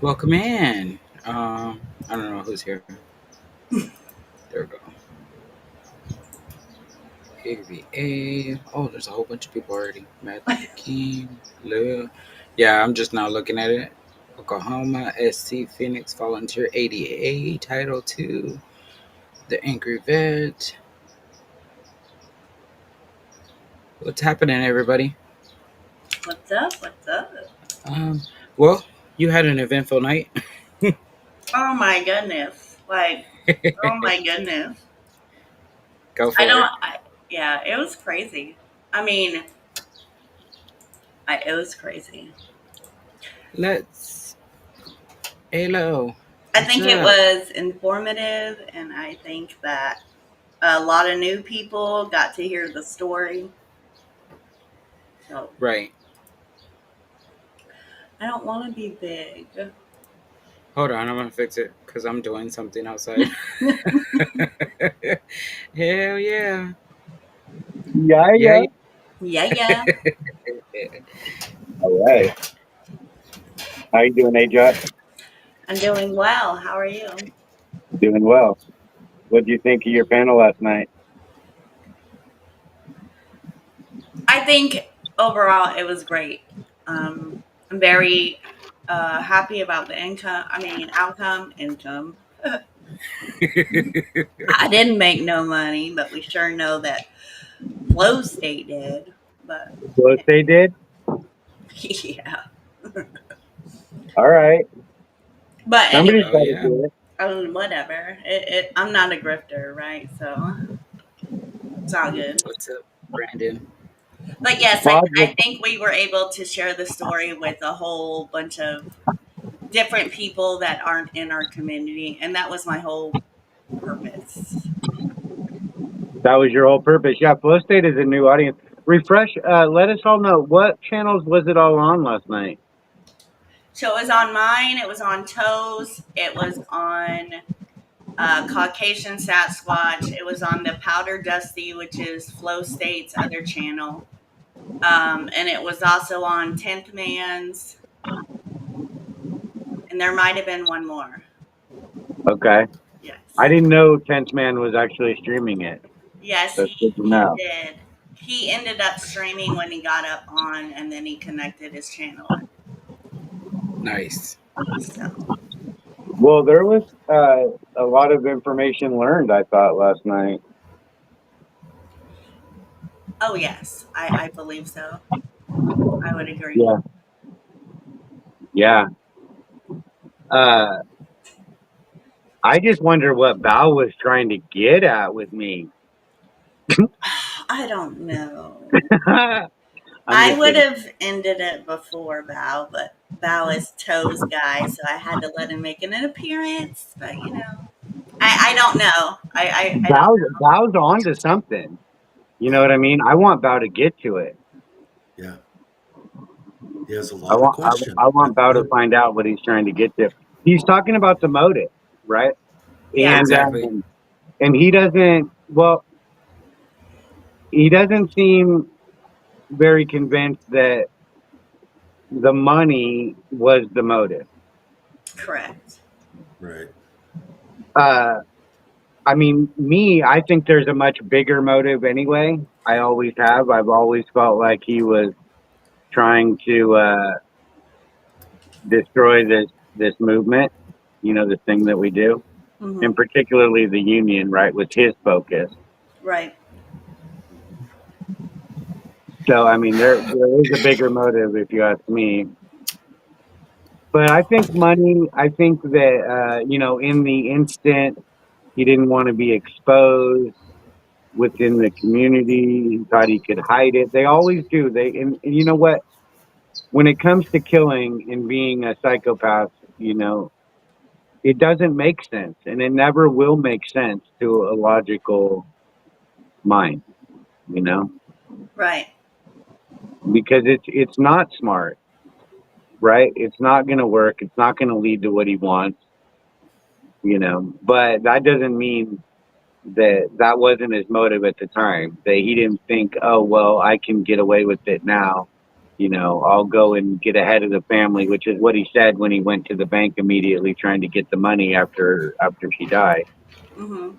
Welcome in. I don't know who's here. There we go. AVA. Oh, there's a whole bunch of people already. Matthew King, Lil. Yeah, I'm just now looking at it. Oklahoma, SC Phoenix Volunteer 88, Title 2, The Angry Vet. What's happening, everybody? What's up? What's up? Um, well, you had an eventful night. Oh my goodness. Oh my goodness. Go I for don't, it. I, yeah, it was crazy. I mean, it was crazy. Let's. Hello. I What's think it up? was informative, and I think that a lot of new people got to hear the story. So Right. I don't want to be big. Hold on, I'm gonna fix it because I'm doing something outside. Hell yeah. Yeah, Yeah, yeah. Yeah, yeah. yeah. All right. How you doing, AJ? I'm doing well. How are you? Doing well. What do you think of your panel last night? I think overall it was great. I'm very happy about the outcome. I didn't make no money, but we sure know that Flow State did. But What they did? yeah, All right. but Somebody's Oh anyway, got to yeah. do it. whatever. I'm not a grifter, right? So it's all good. What's up, Brandon? But yes, I Positive. think we were able to share the story with a whole bunch of different people that aren't in our community, and that was my whole purpose. That was your whole purpose. Yeah, Flow State is a new audience. Refresh. Let us all know what channels was it all on last night. So it was on mine, it was on Toes, it was on Caucasian Sasquatch, it was on the Powder Dusty, which is Flow State's other channel. And it was also on 10th Man's, and there might have been one more. Okay. I Yes. didn't know Tenth Man was actually streaming it. Yes, That's good to he know. did. He ended up streaming when he got up on, and then he connected his channel. Nice. So, Well, there was a lot of information learned, I thought, last night. oh yes, I believe so. I would agree. Yeah. Yeah. Uh, I just wonder what Val was trying to get at with me. I don't know. I'm I just would kidding. have ended it before Bao, but Bao is Toe's guy, so I had to let him make an appearance. But I don't know. I don't know. Val's on to something. You know what I mean? I want Val to get to it. Yeah, he has a lot of questions. I want That's Val to good. find out what he's trying to get to. He's talking about the motive, right? Yeah, Exactly. And he doesn't. Well, he doesn't seem very convinced that the money was the motive. correct. Right. Uh, I mean, I think there's a much bigger motive anyway. I always have. I've always felt like he was trying to destroy this movement. You know, this thing that we do, Hmm. and particularly the union. Right, was his focus. Right. So, I mean, there is a bigger motive, if you ask me. But I think money. I think that in the instant, he didn't want to be exposed within the community. He thought he could hide it. They always do. And you know what? When it comes to killing and being a psychopath, it doesn't make sense, and it never will make sense to a logical mind. You know, Right. because it's not smart, right? It's not going to work. It's not going to lead to what he wants. But that doesn't mean that wasn't his motive at the time. That he didn't think, oh well, I can get away with it now I'll go and get ahead of the family, which is what he said when he went to the bank immediately trying to get the money after she died. Hmm.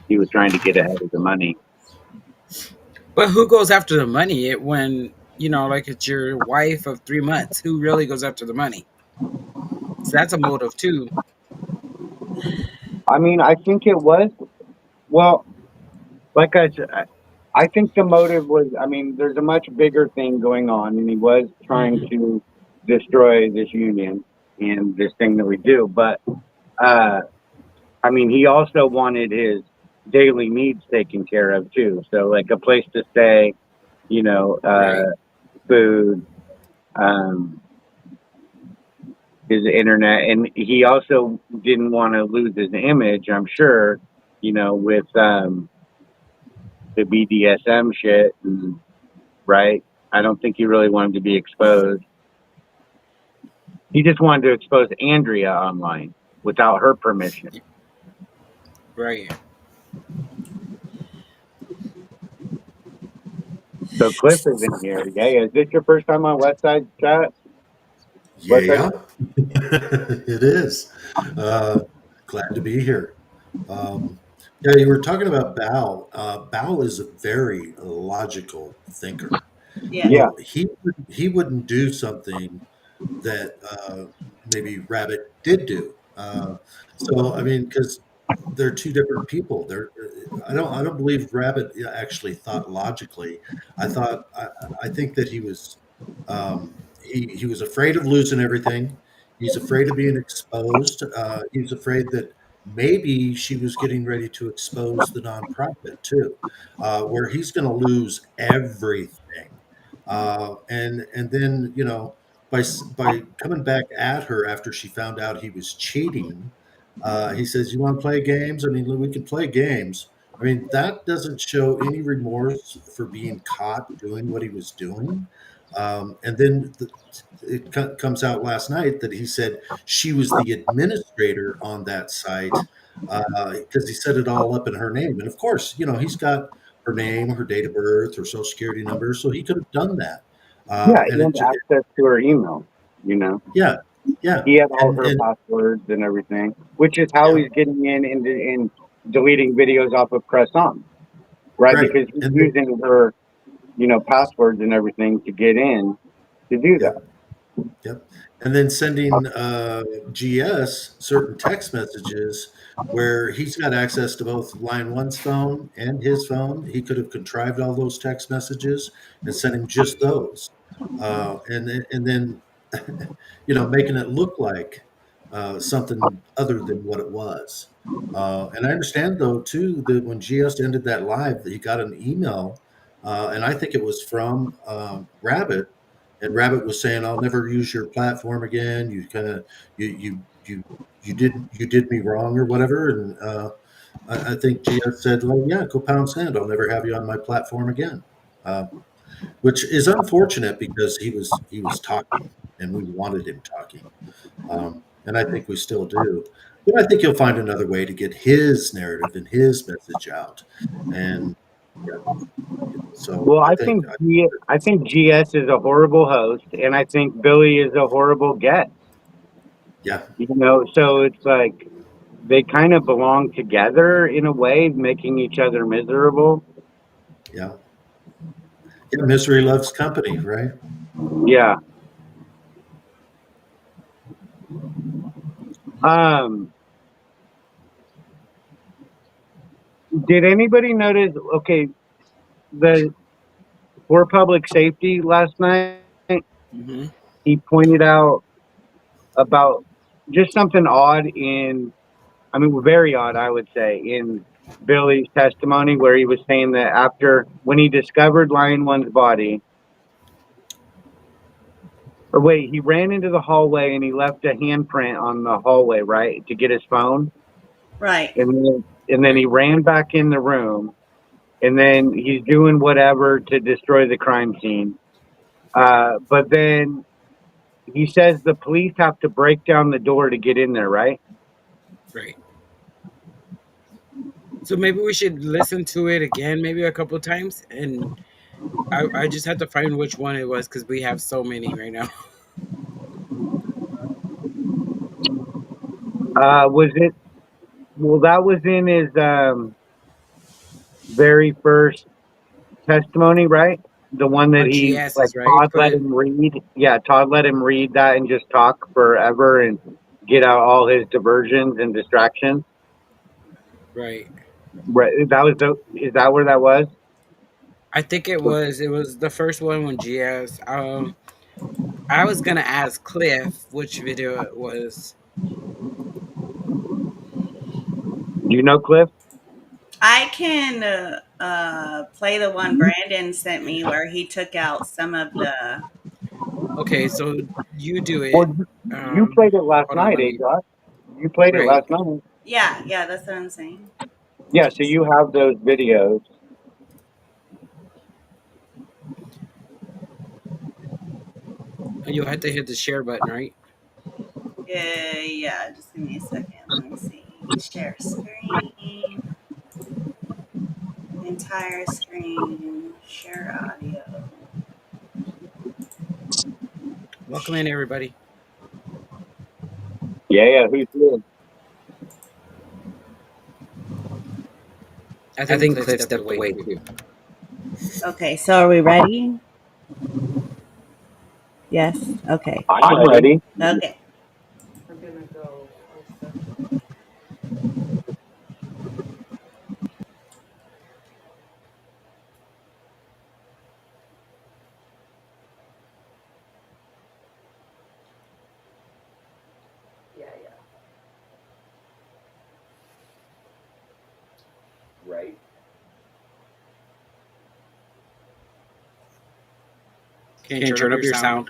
He was trying to get ahead of the money. But who goes after the money when, like it's your wife of 3 months? Who really goes after the money? So that's a motive too. I mean, I think it was, well, like I said, I think the motive was, I mean, there's a much bigger thing going on, and he was trying Hmm. to destroy this union and this thing that we do. But, I mean, he also wanted his daily needs taken care of too. So, like a place to stay, Right. food, um, his internet, and he also didn't want to lose his image. I'm sure, with the BDSM shit, right? I don't think he really wanted to be exposed. He just wanted to expose Andrea online without her permission. Right. So Cliff is in here. Hey, is this your first time on Westside Chat? Westside? Yeah, it is. Uh, Glad to be here. Um, yeah, you were talking about Bao. Bao is a very logical thinker. Yeah. Yeah, He wouldn't do something that maybe Rabbit did do. So I mean, because they're two different people. I don't believe Rabbit actually thought logically. I think that he was afraid of losing everything. He's afraid of being exposed. He's afraid that maybe she was getting ready to expose the nonprofit too, where he's going to lose everything. And then by coming back at her after she found out he was cheating, he says, "You want to play games? I mean, we can play games." I mean, that doesn't show any remorse for being caught doing what he was doing. And then comes out last night that he said she was the administrator on that site because he set it all up in her name. And of course, he's got her name, her date of birth, her social security number, so he could have done that. yeah, he And had access to her email. yeah, yeah, He had all her and passwords and everything, which is how yeah, he's getting in and deleting videos off of Press On, right? right, Because he's and then, using her, passwords and everything to get in to do that. yep. Yep. And then sending GS certain text messages where he's got access to both Line One's phone and his phone. He could have contrived all those text messages and sent him just those. And then making it look like something other than what it was. And I understand though too that when GS ended that live, that he got an email, and I think it was from Rabbit, and Rabbit was saying, "I'll never use your platform again. You kind of you did me wrong or whatever." And I think GS said, "Well, yeah, go pound sand. I'll never have you on my platform again." Uh, which is unfortunate because he was talking and we wanted him talking, and I think we still do. But I think he'll find another way to get his narrative and his message out, and yeah, so Well, I I think think I think GS is a horrible host, and I think Billy is a horrible guest. yeah, So it's like they kind of belong together in a way, making each other miserable. yeah, yeah. Misery loves company, right? Yeah. Um. Did anybody notice? Okay, the for public safety last night, Hmm. he pointed out about just something odd in, I mean, very odd, I would say, in Billy's testimony, where he was saying that after when he discovered Lion One's body, or wait, he ran into the hallway and he left a handprint on the hallway, right, to get his phone, Right. and then he ran back in the room, and then he's doing whatever to destroy the crime scene. But then he says the police have to break down the door to get in there, right? Right. So maybe we should listen to it again, maybe a couple of times, and I just had to find which one it was because we have so many right now. Was it? Well, that was in his very first testimony, right? The one that On he like GS's, right? Todd let But him read. Yeah, Todd let him read that and just talk forever and get out all his diversions and distractions. right. Right. That was the. Is that where that was? I think it was the first one when GS. I was gonna ask Cliff which video it was. Do you know Cliff? I can play the one Brandon sent me where he took out some of the. Okay, so you do it. Well, you played it last Hold on, night, let eh, me. Josh? You played it Right. last night. Yeah, that's what I'm saying. Yeah, so you have those videos. You'll have to hit the share button, right? Yeah, just give me a second. Let me see. Share screen, entire screen, share audio. Welcome in, everybody. Yeah, who's here? I I think think Cliff Cliff stepped stepped away away too. too. Okay, so are we ready? Yes. Okay. I'm ready. Okay. We're gonna go first. Yeah. Right. Can you turn up your sound?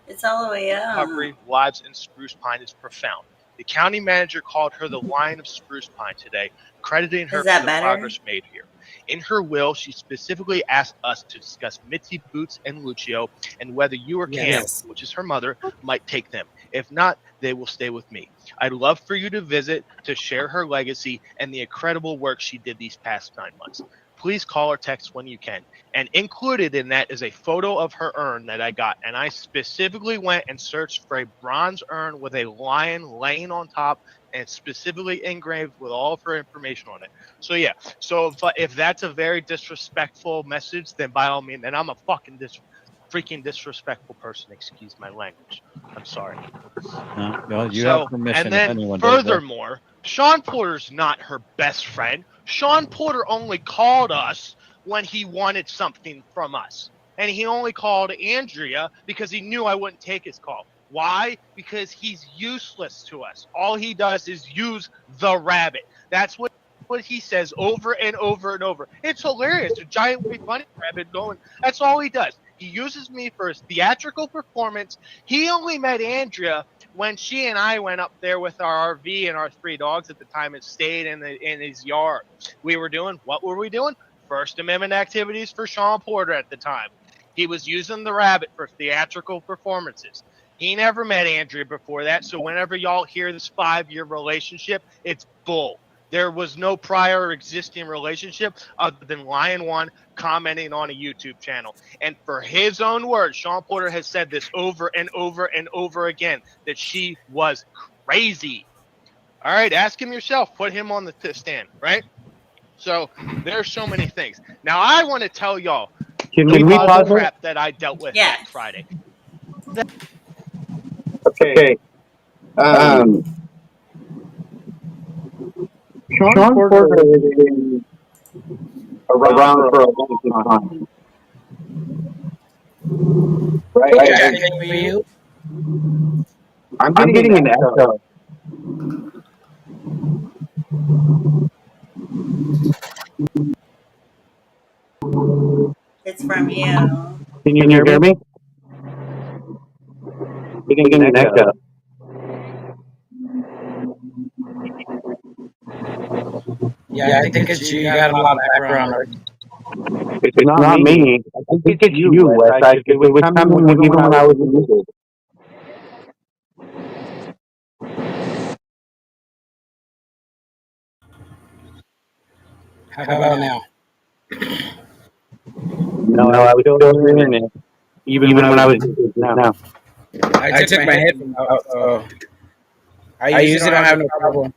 It's all the way up. Recovery lives in Spruce Pine is profound. The county manager called her the Lion of Spruce Pine today, crediting her Is that for the better? progress made here. In her will, she specifically asked us to discuss Mitzi, Boots, and Lucio, and whether you or Cam, Yes. which is her mother, might take them. If not, they will stay with me. I'd love for you to visit to share her legacy and the incredible work she did these past 9 months. Please call or text when you can. And included in that is a photo of her urn that I got. And I specifically went and searched for a bronze urn with a lion laying on top and specifically engraved with all of her information on it. So yeah, so if that's a very disrespectful message, then by all means, then I'm a fucking freaking disrespectful person. Excuse my language. I'm sorry. Well, you have So, permission and if then anyone does that. furthermore, Sean Porter's not her best friend. Sean Porter only called us when he wanted something from us. And he only called Andrea because he knew I wouldn't take his call. Why? Because he's useless to us. All he does is use the rabbit. That's what he says over and over and over. It's hilarious. A giant white bunny rabbit going. That's all he does. He uses me for his theatrical performance. He only met Andrea when she and I went up there with our RV and our 3 dogs at the time and stayed in his yard. What were we doing? First Amendment activities for Sean Porter at the time. He was using the rabbit for theatrical performances. He never met Andrea before that, so whenever y'all hear this 5-year relationship, it's bull. There was no prior existing relationship other than Lion One commenting on a YouTube channel. And for his own words, Sean Porter has said this over and over and over again, that she was crazy. All right, ask him yourself. Put him on the stand, right? So there's so many things. Now I want to tell y'all Can the we pause it? crap that I dealt with Yes. that Friday. Okay. Um, Sean Porter has been around for a long time. Right? Yeah, for you. I'm getting an echo. It's from you. Can you hear me? Getting an echo. Yeah, I think it's you. You got a lot of background noise. It's not me. I think it's you, Wes. It was coming even when I was muted. How about now? No, I was still hearing it, even when I was just now. I took my headphone out, so I usually don't have no problem.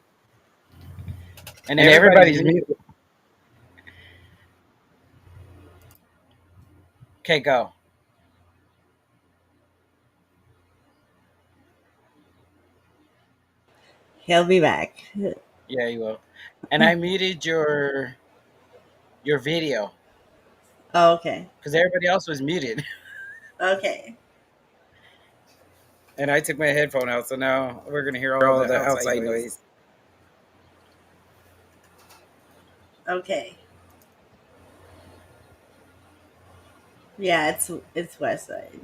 And everybody's muted. Okay, go. He'll be back. Yeah, you will. And I muted your video Oh, okay. because everybody else was muted. Okay. And I took my headphone out, so now we're gonna hear all the outside noise. Okay. Yeah, it's West Side.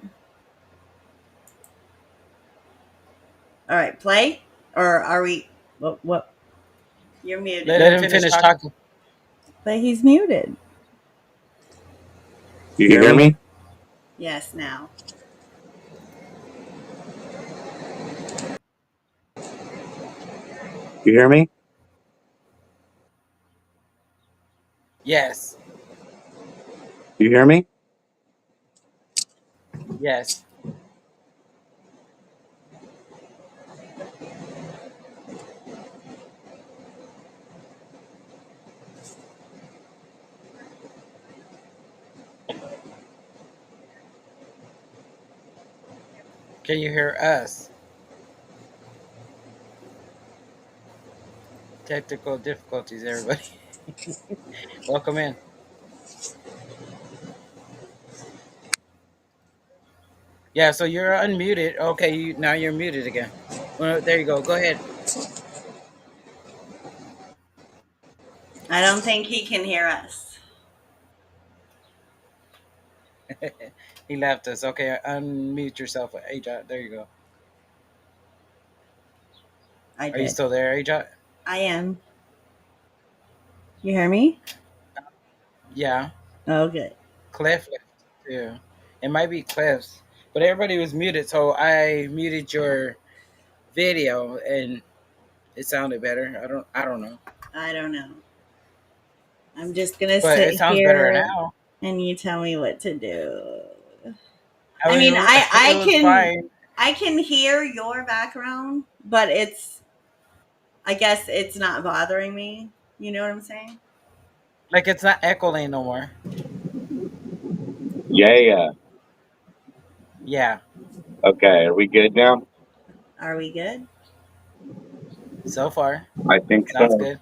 All right, play, or are we? What? You're muted. Let him finish talking. But he's muted. You hear me? Yes, now. You hear me? Yes, You hear me? yes. Can you hear us? Technical difficulties, everybody. Welcome in. Yeah, so you're unmuted. Okay, now you're muted again. Well, there you go. Go ahead. I don't think he can hear us. He left us. Okay, unmute yourself, Ajot. There you go. I Are you did. still there, Ajot? I am. You hear me? Yeah. Okay. Cliff left too. It might be Cliff's, but everybody was muted, so I muted your video, and it sounded better. I don't know, I don't know. I'm just gonna but it sit sounds better here now. and you tell me what to do. I mean, it was fine. I can hear your background, but I guess it's not bothering me. You know what I'm saying? Like it's not echoing no more. Yeah. Yeah. Okay, are we good now? Are we good? So far, I think sounds so. good.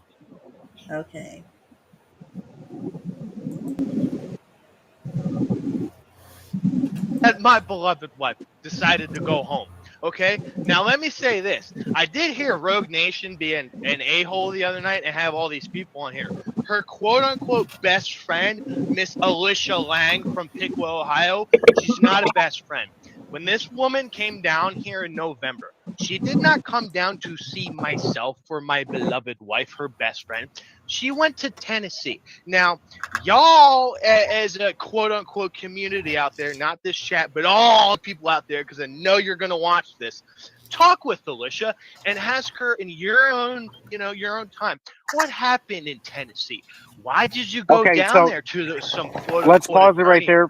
Okay. That my beloved wife decided to go home. Okay, now let me say this. I did hear Rogue Nation being an a-hole the other night and have all these people on here. Her quote-unquote best friend, Miss Alicia Lang from Piqua, Ohio, she's not a best friend. When this woman came down here in November, she did not come down to see myself or my beloved wife, her best friend. She went to Tennessee. Now, y'all, as a quote-unquote community out there, not this chat, but all people out there, because I know you're going to watch this, talk with Alicia and ask her in your own time, what happened in Tennessee? Why did you go down there to some quote-unquote Let's pause it right there.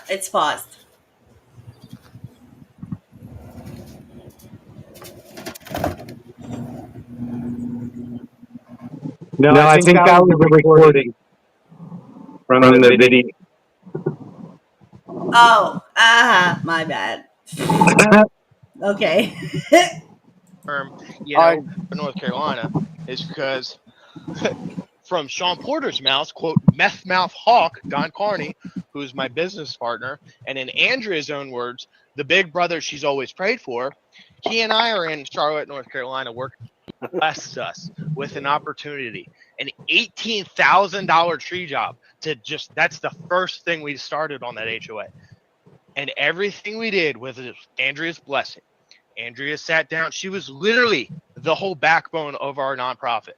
It's paused. No, I think that was the recording from the video. Oh, my bad. Okay. North Carolina is because from Sean Porter's mouth, quote, meth mouth hawk, Don Carney, who's my business partner, and in Andrea's own words, the big brother she's always prayed for, he and I are in Charlotte, North Carolina, working blessed us with an opportunity, an $18,000 tree job that's the first thing we started on that HOA. And everything we did was Andrea's blessing. Andrea sat down. She was literally the whole backbone of our nonprofit.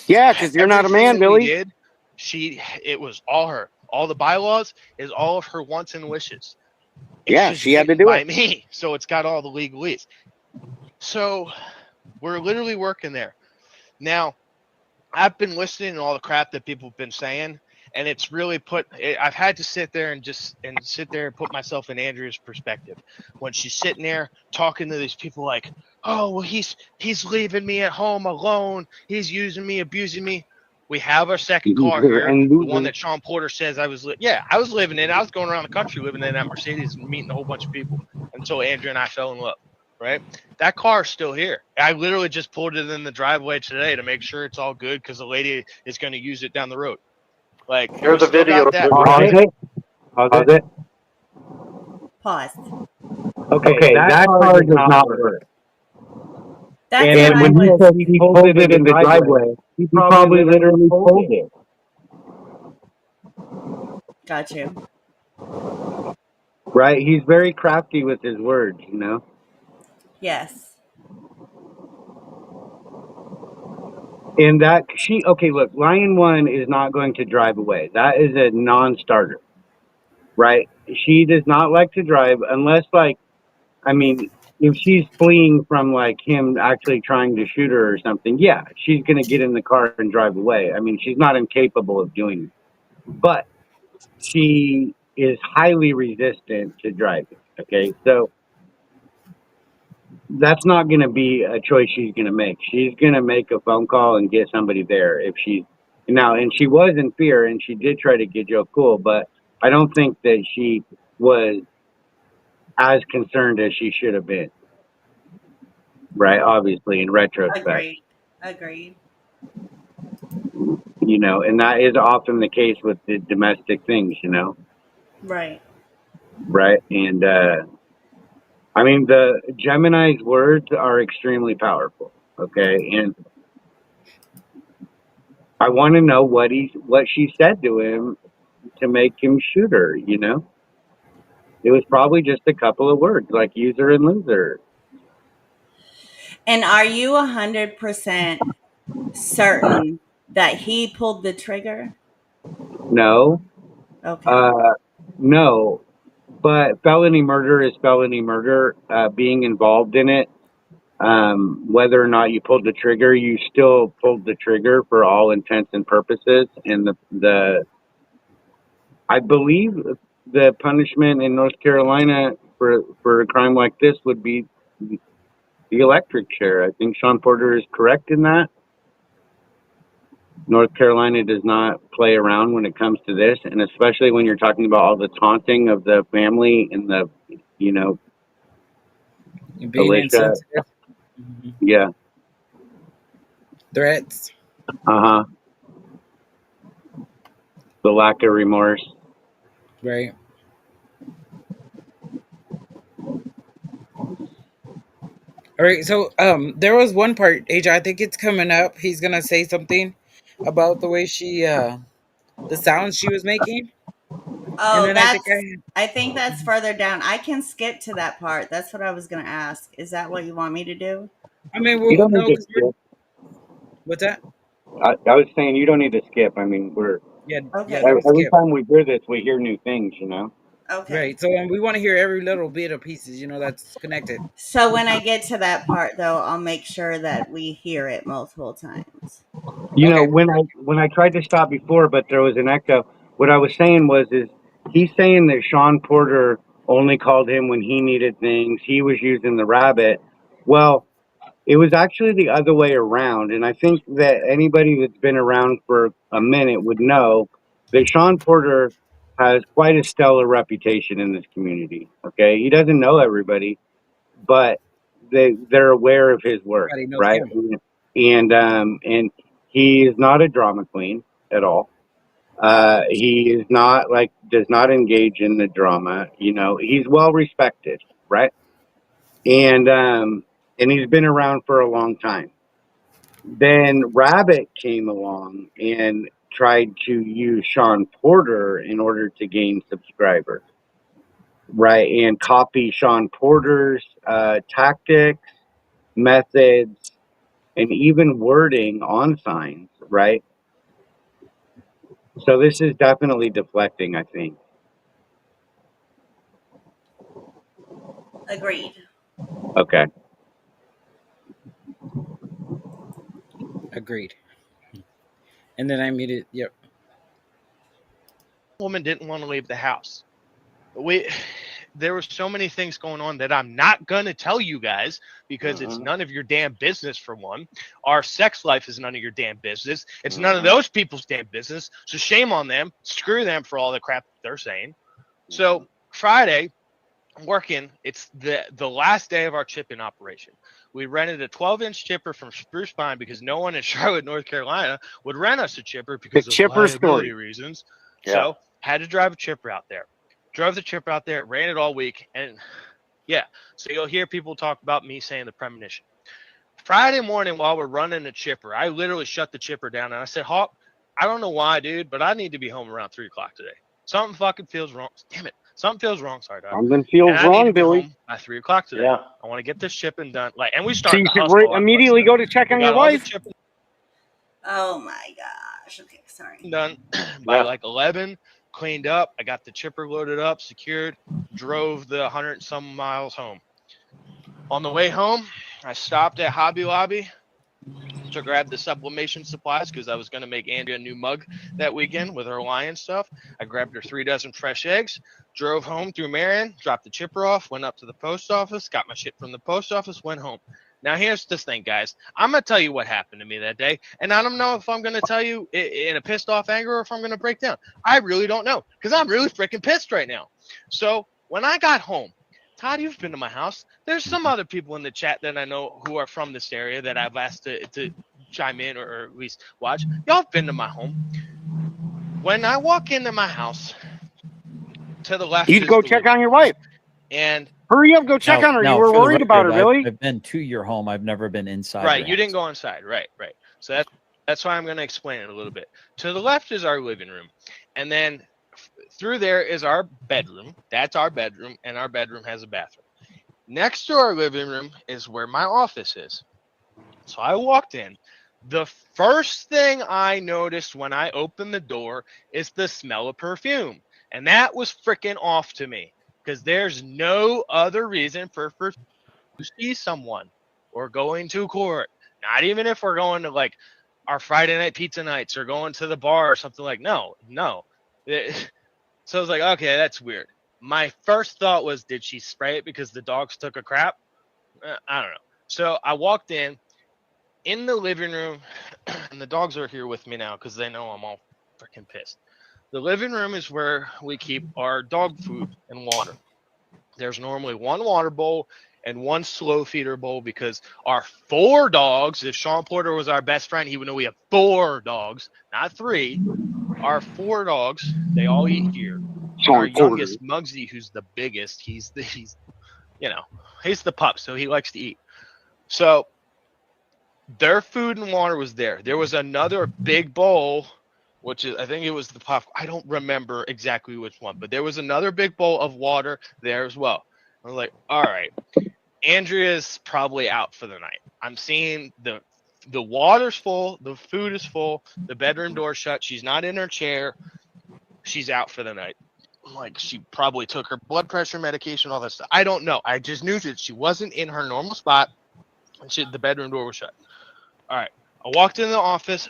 Yeah, because you're not a man, Billy. It was all her. All the bylaws is all of her wants and wishes. Yeah, she had to do it by me, so it's got all the legalese. So we're literally working there. Now, I've been listening to all the crap that people have been saying, and it's really I've had to sit there and put myself in Andrea's perspective when she's sitting there talking to these people like, oh well, he's leaving me at home alone, he's using me, abusing me. We have our second car User here, and the one loser. that Sean Porter says I was living in. I was going around the country living in that Mercedes and meeting a whole bunch of people until Andrea and I fell in love. Right? That car is still here. I literally just pulled it in the driveway today to make sure it's all good because the lady is going to use it down the road. Like, Share we the still video. got that. Pause it. Pause it. Pause. Okay, that car does not work. That's And what I when he was. said he pulled it in the driveway, he probably literally pulled it. Got you. Right? He's very crafty with his words, you know? Yes. And that okay, look, Lion One is not going to drive away. That is a non-starter, right? She does not like to drive unless, like, I mean, if she's fleeing from like him actually trying to shoot her or something, yeah, she's gonna get in the car and drive away. I mean, she's not incapable of doing it, but she is highly resistant to driving. Okay, so that's not going to be a choice she's going to make. She's going to make a phone call and get somebody there if she's now. And she was in fear, and she did try to get Joe Cool, but I don't think that she was as concerned as she should have been. Right? Obviously, in retrospect, Agreed. you know, and that is often the case with the domestic things, you know. Right. Right? And I mean, the Gemini's words are extremely powerful. Okay, and I want to know what she said to him to make him shoot her. You know, it was probably just a couple of words like user and loser. And are you 100% certain that he pulled the trigger? No, Okay. no, but felony murder is felony murder. Being involved in it, whether or not you pulled the trigger, you still pulled the trigger for all intents and purposes. And the I believe the punishment in North Carolina for a crime like this would be the electric chair. I think Sean Porter is correct in that. North Carolina does not play around when it comes to this, and especially when you're talking about all the taunting of the family and the, you know, Being Alicia. insensitive. Yeah. Threats. The lack of remorse. Right. All right. So there was one part, AJ, I think it's coming up. He's gonna say something about the way she the sounds she was making. And Oh, then I think that's further down. I can skip to that part. That's what I was going to ask. Is that what you want me to do? I mean, You well, don't need no, to because skip. what's that? I was saying you don't need to skip. I mean, Yeah, Okay. don't every skip. time we hear this, we hear new things, you know? Okay. Right. So we want to hear every little bit of pieces, that's connected. So when I get to that part, though, I'll make sure that we hear it multiple times. You know, Okay. when I tried to stop before, but there was an echo. What I was saying is he's saying that Sean Porter only called him when he needed things. He was using the rabbit. Well, it was actually the other way around, and I think that anybody that's been around for a minute would know that Sean Porter has quite a stellar reputation in this community. Okay, he doesn't know everybody, but they're aware of his work, Everybody knows right? him. And he is not a drama queen at all. He is not does not engage in the drama. You know, he's well respected, right? And he's been around for a long time. Then Rabbit came along and tried to use Sean Porter in order to gain subscribers, right? And copy Sean Porter's tactics, methods, and even wording on signs, right? So this is definitely deflecting, I think. Agreed. Okay. Agreed. And then I immediately, yep. Woman didn't want to leave the house. There were so many things going on that I'm not going to tell you guys because it's none of your damn business, for one. Our sex life is none of your damn business. It's none of those people's damn business. So shame on them. Screw them for all the crap they're saying. So Friday, I'm working. It's the last day of our chipping operation. We rented a 12-inch chipper from Spruce Pine because no one in Charlotte, North Carolina would rent us a chipper because of chipper liability story. reasons. Yeah. So had to drive a chipper out there. Drove the chipper out there, ran it all week, and yeah. So you'll hear people talk about me saying the premonition. Friday morning while we're running the chipper, I literally shut the chipper down, and I said, Hawk, I don't know why, dude, but I need to be home around 3 o'clock today. Something fucking feels wrong. Damn it. Something feels wrong. Sorry, dog. Something feels And I need wrong, to be Billy. home by 3 o'clock today. Yeah. I want to get this chipping done. And we So started you to should hustle on immediately go to check We on got your all the wife. chipping Oh my gosh. Okay, sorry. done by like 11, cleaned up. I got the chipper loaded up, secured, drove the 100 and some miles home. On the way home, I stopped at Hobby Lobby to grab the sublimation supplies because I was going to make Andrea a new mug that weekend with her lion stuff. I grabbed her 3 dozen fresh eggs, drove home through Marion, dropped the chipper off, went up to the post office, got my shit from the post office, went home. Now, here's this thing, guys. I'm going to tell you what happened to me that day, and I don't know if I'm going to tell you in a pissed off anger or if I'm going to break down. I really don't know because I'm really freaking pissed right now. So when I got home, Todd, you've been to my house. There's some other people in the chat that I know who are from this area that I've asked to chime in or at least watch. Y'all have been to my home. When I walk into my house, to the left You'd is go the check living on your wife. and Hurry up, go check on her. You were worried about her, Billy. I've been to your home. I've never been inside. right, your you didn't house. go inside. Right. So that's why I'm going to explain it a little bit. To the left is our living room, and then through there is our bedroom. That's our bedroom, and our bedroom has a bathroom. Next to our living room is where my office is. So I walked in. The first thing I noticed when I opened the door is the smell of perfume. And that was freaking off to me because there's no other reason for to see someone or going to court. Not even if we're going to like our Friday night pizza nights or going to the bar or something like no. So I was like, okay, that's weird. My first thought was, did she spray it because the dogs took a crap? I don't know. So I walked in the living room, and the dogs are here with me now because they know I'm all freaking pissed. The living room is where we keep our dog food and water. There's normally one water bowl and one slow feeder bowl because our 4 dogs, if Sean Porter was our best friend, he would know we have 4 dogs, not 3. Our 4 dogs, they all eat here. Our youngest, Muggsy, who's the biggest, he's the pup, so he likes to eat. So their food and water was there. There was another big bowl, which is, I think it was the pop. I don't remember exactly which one, but there was another big bowl of water there as well. I was like, all right, Andrea's probably out for the night. I'm seeing the water's full, the food is full, the bedroom door shut. She's not in her chair. She's out for the night. Like she probably took her blood pressure medication, all that stuff. I don't know. I just knew that she wasn't in her normal spot, and the bedroom door was shut. All right. I walked in the office.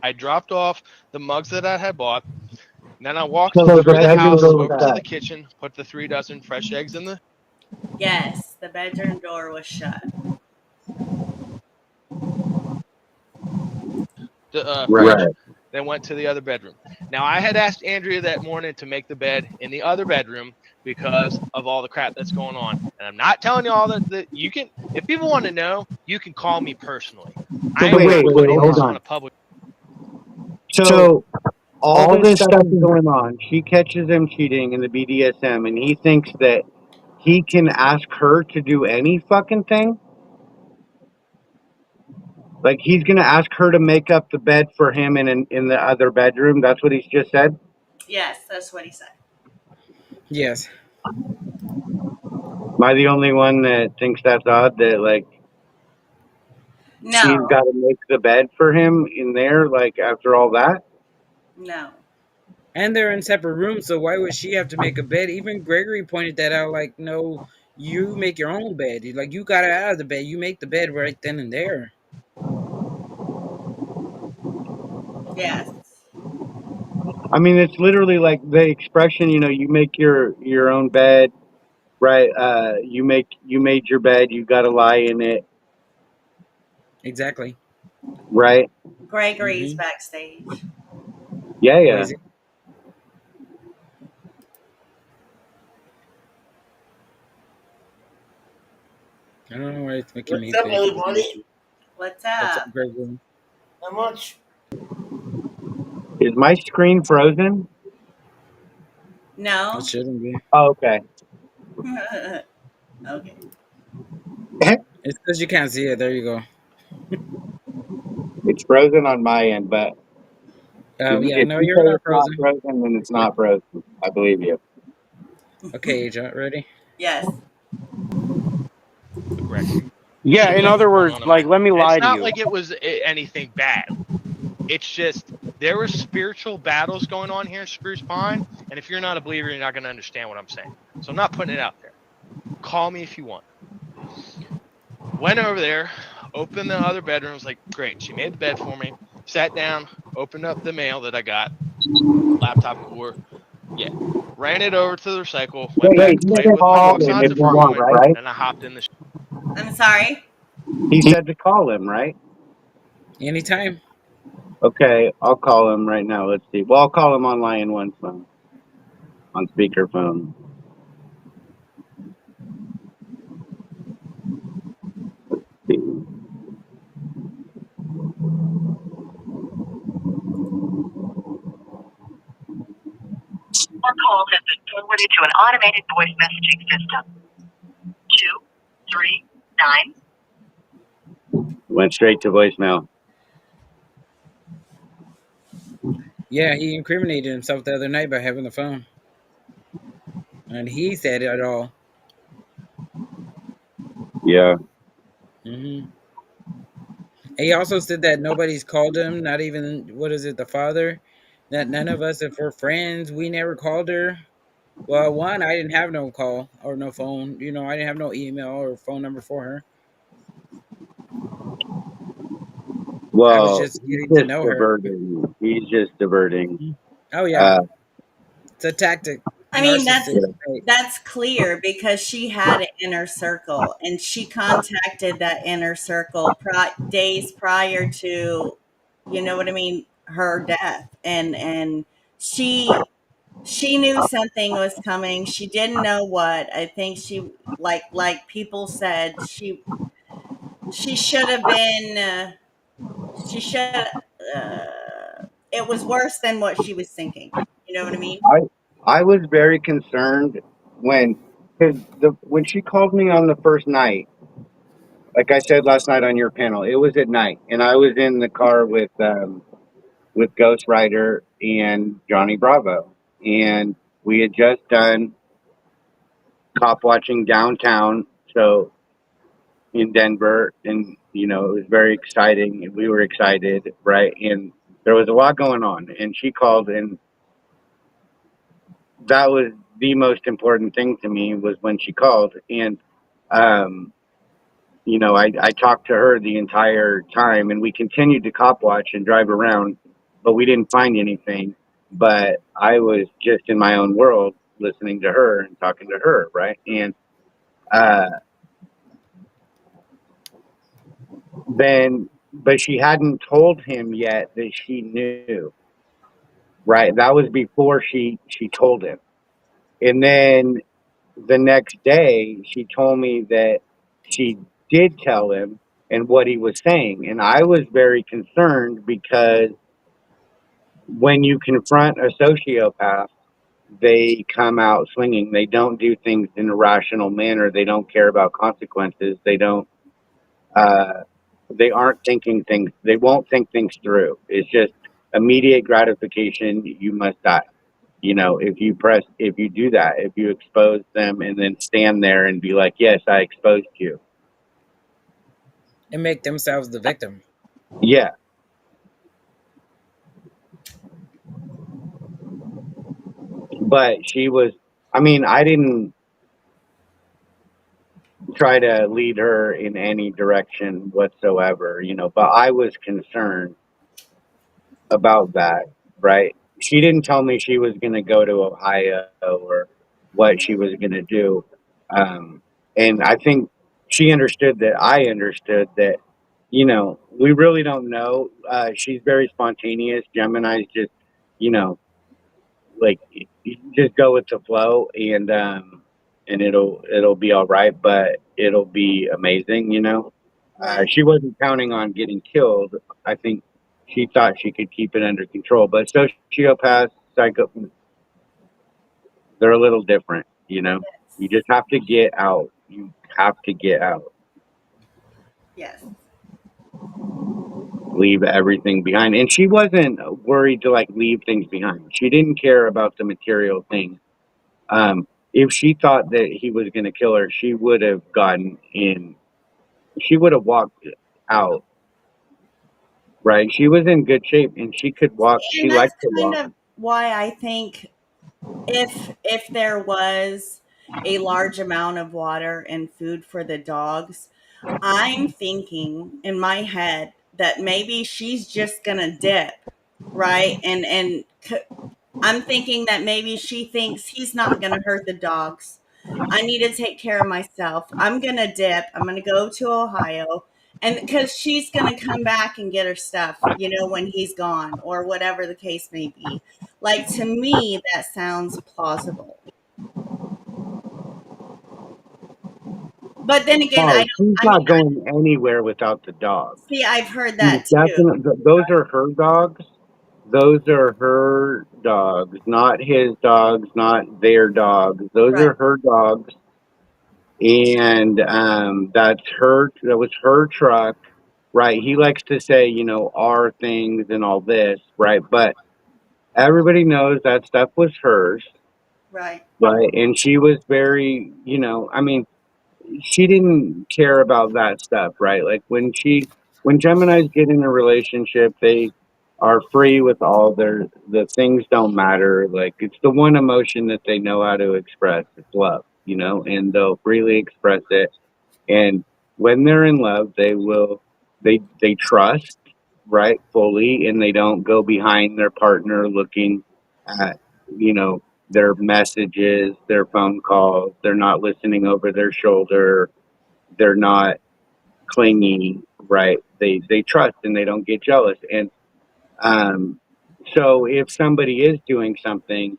I dropped off the mugs that I had bought. And then I walked through the house, over to the kitchen, put the 3 dozen fresh eggs in the. Yes, the bedroom door was shut. Right. Then went to the other bedroom. Now, I had asked Andrea that morning to make the bed in the other bedroom because of all the crap that's going on. And I'm not telling you all that you can, if people want to know, you can call me personally. Wait, hold on. A public. So all this stuff is going on. She catches him cheating in the BDSM, and he thinks that he can ask her to do any fucking thing? Like he's gonna ask her to make up the bed for him in the other bedroom. That's what he's just said. Yes, that's what he said. Yes. Am I the only one that thinks that's odd? That like she's No, got to make the bed for him in there. Like after all that. no. And they're in separate rooms, so why would she have to make a bed? Even Gregory pointed that out. Like, no, you make your own bed. Like, you got it out of the bed. You make the bed right then and there. Yes. I mean, it's literally like the expression, you make your own bed, right? You made your bed, you got to lie in it, Exactly. right? Gregory's Mm-hmm. backstage. Yeah, Oh, yeah. is it? I don't know why it's making What's me up, big. everybody? What's What's up, up? Gregory? How much? Is my screen frozen? It No? shouldn't be. Oh, okay. Okay. It's because you can't see it. There you go. It's frozen on my end, but Oh, yeah. if No, you you're say not it's not frozen. frozen, then it's It's good. not frozen. I believe you. Okay, Agent, ready? Yes. Gregory. Yeah, She in went other on words, on a like, let me It's lie to not you. like it was anything bad. It's just there were spiritual battles going on here in Spruce Pine, and if you're not a believer, you're not going to understand what I'm saying. So I'm not putting it out there. Call me if you want. Went over there, opened the other bedroom. Was like, great. She made the bed for me. Sat down, opened up the mail that I got, laptop cooler. Yeah, ran it over to the recycle. Went Wait, back, he played said with my call box him Hansa if you for a want, moment, right? and I hopped in the. I'm sorry. He said to call him, right? Anytime. Okay, I'll call him right now. Let's see. Well, I'll call him on Lion One's phone, on speakerphone. Your call has been forwarded to an automated voice messaging system. 239. Went straight to voicemail. Yeah, he incriminated himself the other night by having the phone. And he said it all. Yeah. Mm-hmm. He also said that nobody's called him, not even, what is it, the father? That none of us, if we're friends, we never called her. Well, one, I didn't have no call or no phone. I didn't have no email or phone number for her. I was Well, just he's getting to just know her. diverting. He's just diverting. Mhm. Oh, yeah. Uh, It's a tactic. I mean, Narcissist. yeah. Right. that's clear because she had an inner circle and she contacted that inner circle days prior to, you know what I mean, her death. And she knew something was coming. She didn't know what. I think she, like people said, she should have been she should it was worse than what she was thinking. You know what I mean? I I was very concerned when, because when she called me on the first night, like I said last night on your panel, it was at night, and I was in the car with Ghost Rider and Johnny Bravo, and we had just done cop watching downtown, so in Denver, and it was very exciting, and we were excited, right? And there was a lot going on, and she called, and that was the most important thing to me was when she called, and um, I talked to her the entire time, and we continued to cop watch and drive around, but we didn't find anything. But I was just in my own world, listening to her and talking to her, right? And uh, but she hadn't told him yet that she knew, right? That was before she told him, and then the next day she told me that she did tell him and what he was saying, and I was very concerned because when you confront a sociopath, they come out swinging. They don't do things in a rational manner. They don't care about consequences. They don't. Uh, they aren't thinking things. They won't think things through. It's just immediate gratification. You must die. If you do that, if you expose them and then stand there and be like, "Yes, I exposed you." And make themselves the victim. Yeah, but she was. I mean, I didn't try to lead her in any direction whatsoever, but I was concerned about that, right? She didn't tell me she was going to go to Ohio or what she was going to do. Um, and I think she understood that I understood that, we really don't know. She's very spontaneous. Gemini's just, you know, like you just go with the flow and it'll be all right, but it'll be amazing. Right. She wasn't counting on getting killed. I think she thought she could keep it under control, but sociopaths, psycho, they're a little different. You just have to get out. You have to get out. Yes. Leave everything behind. And she wasn't worried to like leave things behind. She didn't care about the material things. If she thought that he was going to kill her, she would have gotten in. She would have walked out, right? She was in good shape and she could walk. She And that's liked to kind walk. of why I think if there was a large amount of water and food for the dogs, I'm thinking in my head that maybe she's just gonna dip, right? I'm thinking that maybe she thinks he's not gonna hurt the dogs. I need to take care of myself. I'm gonna dip. I'm gonna go to Ohio, and because she's gonna come back and get her stuff, when he's gone or whatever the case may be. Like to me, that sounds plausible. But then again, Oh, she's not going anywhere without the dog. see. I've heard She's that too. definitely, those are her dogs. Those are her dogs, not his dogs, not their dogs. Those Right, are her dogs. And that was her truck, right? He likes to say, our things and all this, right? But everybody knows that stuff was hers, right, right? And she was very, I mean, she didn't care about that stuff, right? Like when Geminis get in a relationship, they are free with all the things don't matter. Like it's the one emotion that they know how to express. It's love, and they'll freely express it. And when they're in love, they trust, right, fully, and they don't go behind their partner looking at, you know, their messages, their phone calls. They're not listening over their shoulder. They're not clingy, right? They trust and they don't get jealous. And um, so if somebody is doing something,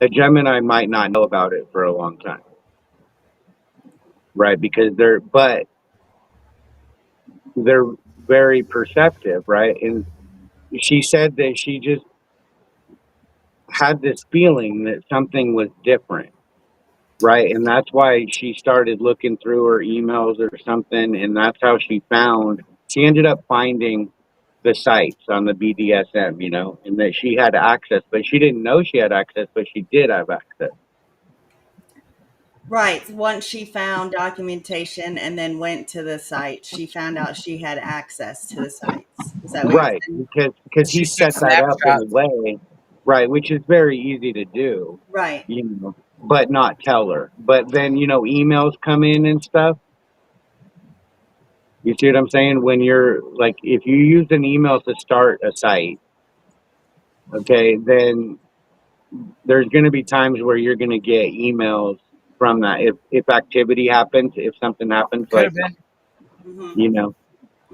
a Gemini might not know about it for a long time, right? Because they're very perceptive, right? And she said that she just had this feeling that something was different, right? And that's why she started looking through her emails or something, and that's how she ended up finding the sites on the BDSM, and that she had access, but she didn't know she had access, but she did have access. right. Once she found documentation and then went to the site, she found out she had access to the sites. Is that what you're Right, saying? because he She took set that up in a snapshots. way, right, which is very easy to do, Right. but not tell her. But then, emails come in and stuff. You see what I'm saying? When you're like, if you use an email to start a site, okay, then there's going to be times where you're going to get emails from that. If activity happens, if something happens, Could like, have been. Hmm. you know,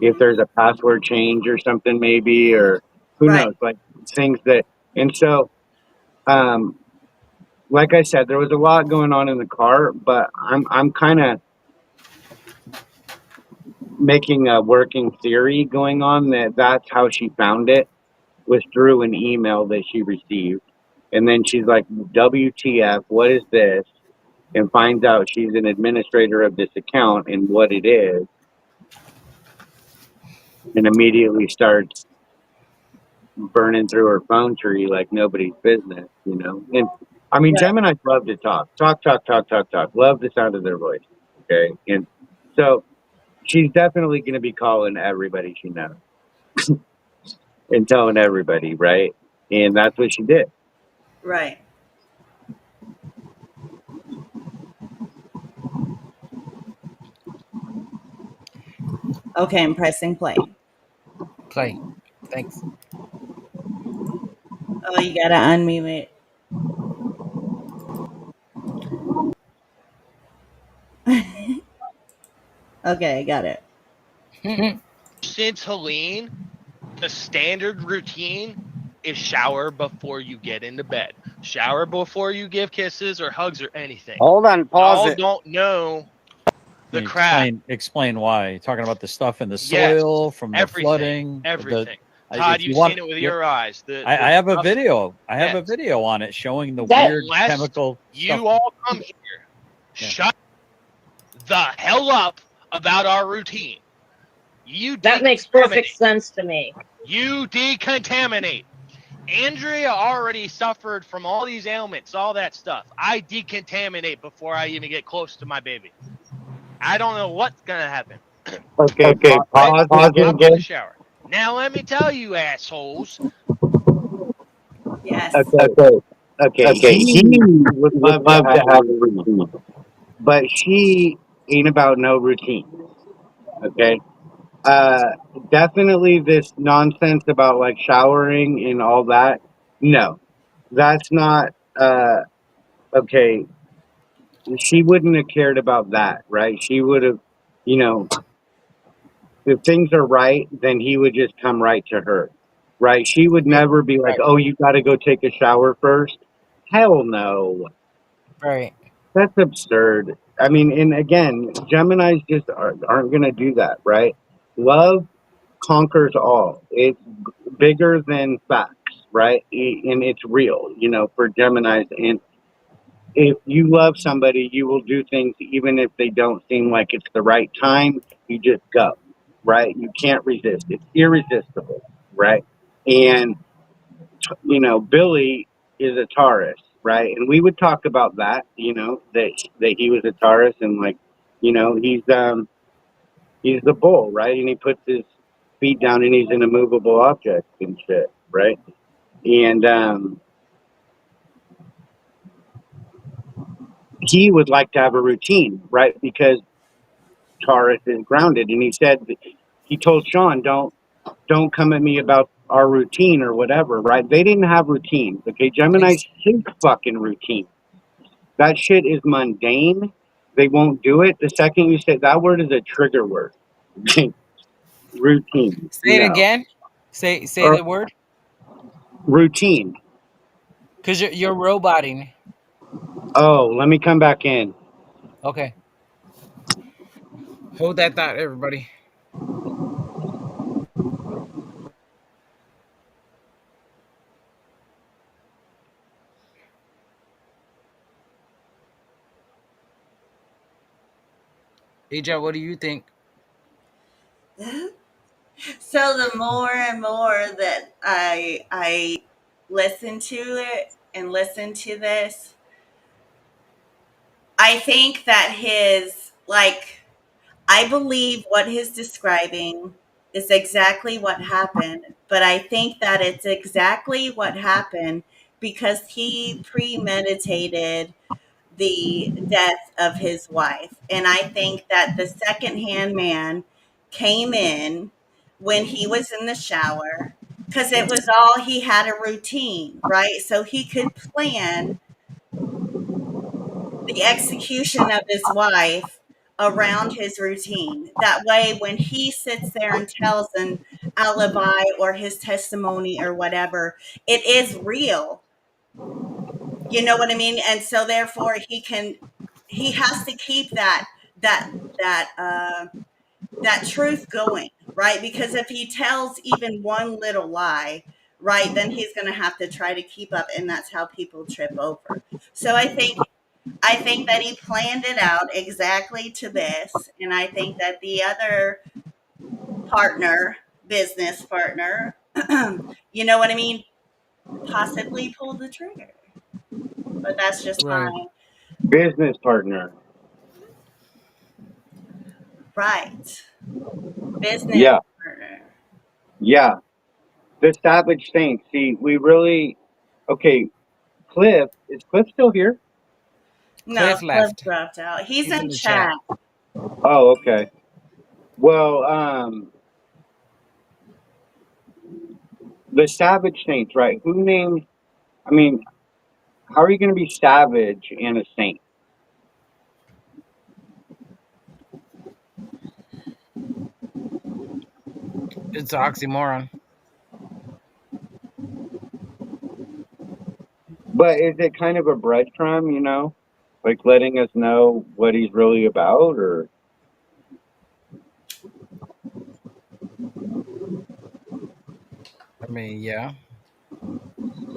if Hmm. there's a password change or something, maybe, or who Right. knows, like things and so, um, like I said, there was a lot going on in the car, but I'm kind of making a working theory going on that's how she found it was through an email that she received. And then she's like, WTF, what is this? And finds out she's an administrator of this account and what it is, and immediately starts burning through her phone tree like nobody's business. And I mean, Right. Geminis love to talk, talk, talk, talk, talk, talk, love the sound of their voice. Okay. And so she's definitely going to be calling everybody she knows and telling everybody, right? And that's what she did. Right. Okay, I'm pressing play. Play. Thanks. Oh, you gotta unmute it. Okay, got it. Since Helene, the standard routine is shower before you get into bed. Shower before you give kisses or hugs or anything. Hold on, pause Y'all it. don't know the Can you crap. explain why. You're talking about the stuff in the Yes, soil from the everything, flooding. everything. If Todd, you you've want, seen it with yeah, your eyes. The I have a stuff- video. I have a Yes. video on it showing the That- weird Unless chemical you stuff. all come here, Yeah. shut the hell up about our routine. You That makes decontaminate. perfect sense to me. You decontaminate. Andrea already suffered from all these ailments, all that stuff. I decontaminate before I even get close to my baby. I don't know what's gonna happen. Okay, pause it Hop in again. the shower. Now let me tell you, assholes. Yes. Okay. He would love to have a routine, but she ain't about no routine. Okay. Definitely this nonsense about like showering and all that. No, that's not. Okay. She wouldn't have cared about that, right? She would have, you know, if things are right, then he would just come right to her, right? She would never be like, Right. "Oh, you got to go take a shower first." Hell no. Right. That's absurd. I mean, and again, Geminis just aren't going to do that, right? Love conquers all. It's bigger than facts, right? And it's real, you know, for Geminis. And if you love somebody, you will do things even if they don't seem like it's the right time. You just go, right? You can't resist. It's irresistible, right? And you know, Billy is a Taurus, right? And we would talk about that, you know, that he was a Taurus, and like, you know, he's the bull, right? And he puts his feet down and he's an immovable object and shit, right? And he would like to have a routine, right? Because Taurus is grounded, and he said he told Sean, don't come at me about our routine or whatever, right? They didn't have routines, okay? Gemini's hate fucking routine. That shit is mundane. They won't do it. The second you say that word is a trigger word. Routine. Say it No. again. Say Or- the word. Routine. Cause you're roboting. Oh, let me come back in. Okay. Hold that thought, everybody. Ija, what do you think? So the more and more that I listen to it and listen to this, I think that I believe what he's describing is exactly what happened, but I think that it's exactly what happened because he premeditated the death of his wife. And I think that the secondhand man came in when he was in the shower because it was all he had a routine, right? So he could plan the execution of his wife around his routine. That way, when he sits there and tells an alibi or his testimony or whatever, it is real. You know what I mean? And so, therefore, he has to keep that that uh, that truth going, right? Because if he tells even one little lie, right, then he's going to have to try to keep up, and that's how people trip over. So I think that he planned it out exactly to this. And I think that the other business partner, you know what I mean, possibly pulled the trigger. But that's just Right. my Business partner. right. Business Yeah. partner. Yeah. The Savage Saints. See, we really okay, Cliff, is Cliff still here? No, Cliff Cliff left. dropped out. He's He's in in the chat. chat. Oh, okay. Well, The Savage Saints, right? Who named? I mean, how are you going to be savage and a saint? It's an oxymoron. But is it kind of a breadcrumb, you know, like letting us know what he's really about, or? I mean, yeah,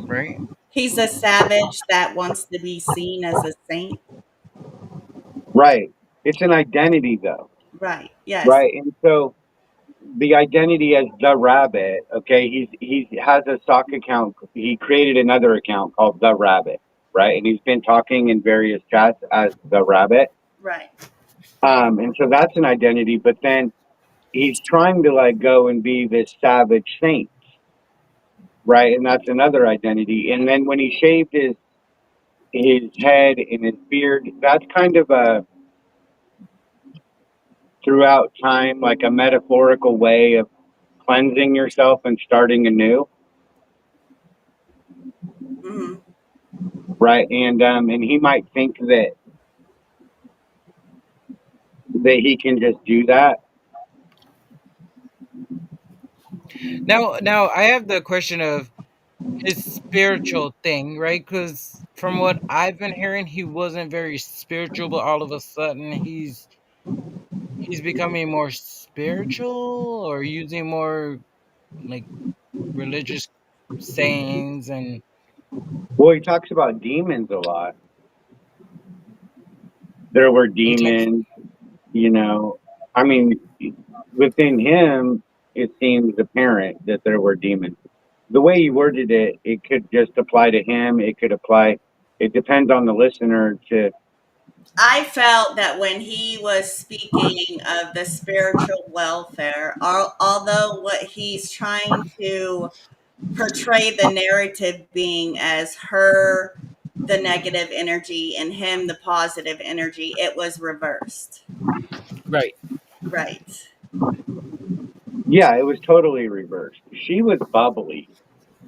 right. He's a savage that wants to be seen as a saint. Right. It's an identity, though. Right. Yes. Right. And so the identity as the rabbit, okay, he has a stock account. He created another account called the rabbit, right? And he's been talking in various chats as the rabbit. Right. And so that's an identity, but then he's trying to like go and be this savage saint, right? And that's another identity. And then when he shaved his head and his beard, that's kind of a throughout time, like a metaphorical way of cleansing yourself and starting anew, Hmm. right? And he might think that he can just do that. Now I have the question of his spiritual thing, right? Because from what I've been hearing, he wasn't very spiritual, but all of a sudden he's becoming more spiritual or using more like religious sayings and Well, he talks about demons a lot. There were he talks. demons, you know. I mean, within him, it seems apparent that there were demons. The way he worded it, it could just apply to him. It could apply. It depends on the listener to. I felt that when he was speaking of the spiritual welfare, although what he's trying to portray the narrative being as her the negative energy and him the positive energy, it was reversed. Right. Right. Yeah, it was totally reversed. She was bubbly.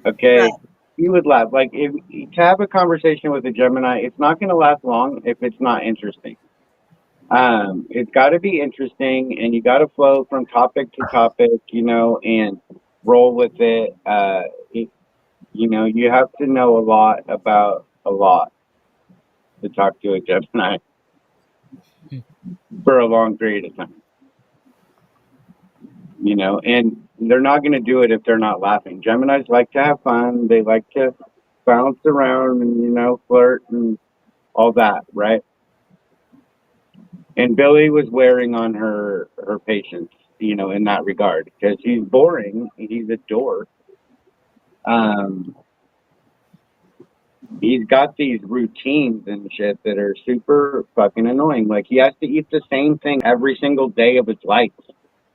Okay, Right. he would laugh. Like if to have a conversation with a Gemini, it's not going to last long if it's not interesting. It's got to be interesting, and you got to flow from topic to topic, you know, and roll with it. You know, you have to know a lot about a lot to talk to a Gemini for a long period of time. You know, and they're not going to do it if they're not laughing. Geminis like to have fun. They like to bounce around and, you know, flirt and all that, right? And Billy was wearing on her patience, you know, in that regard, because he's boring. He's a dork. Um, he's got these routines and shit that are super fucking annoying. Like he has to eat the same thing every single day of his life.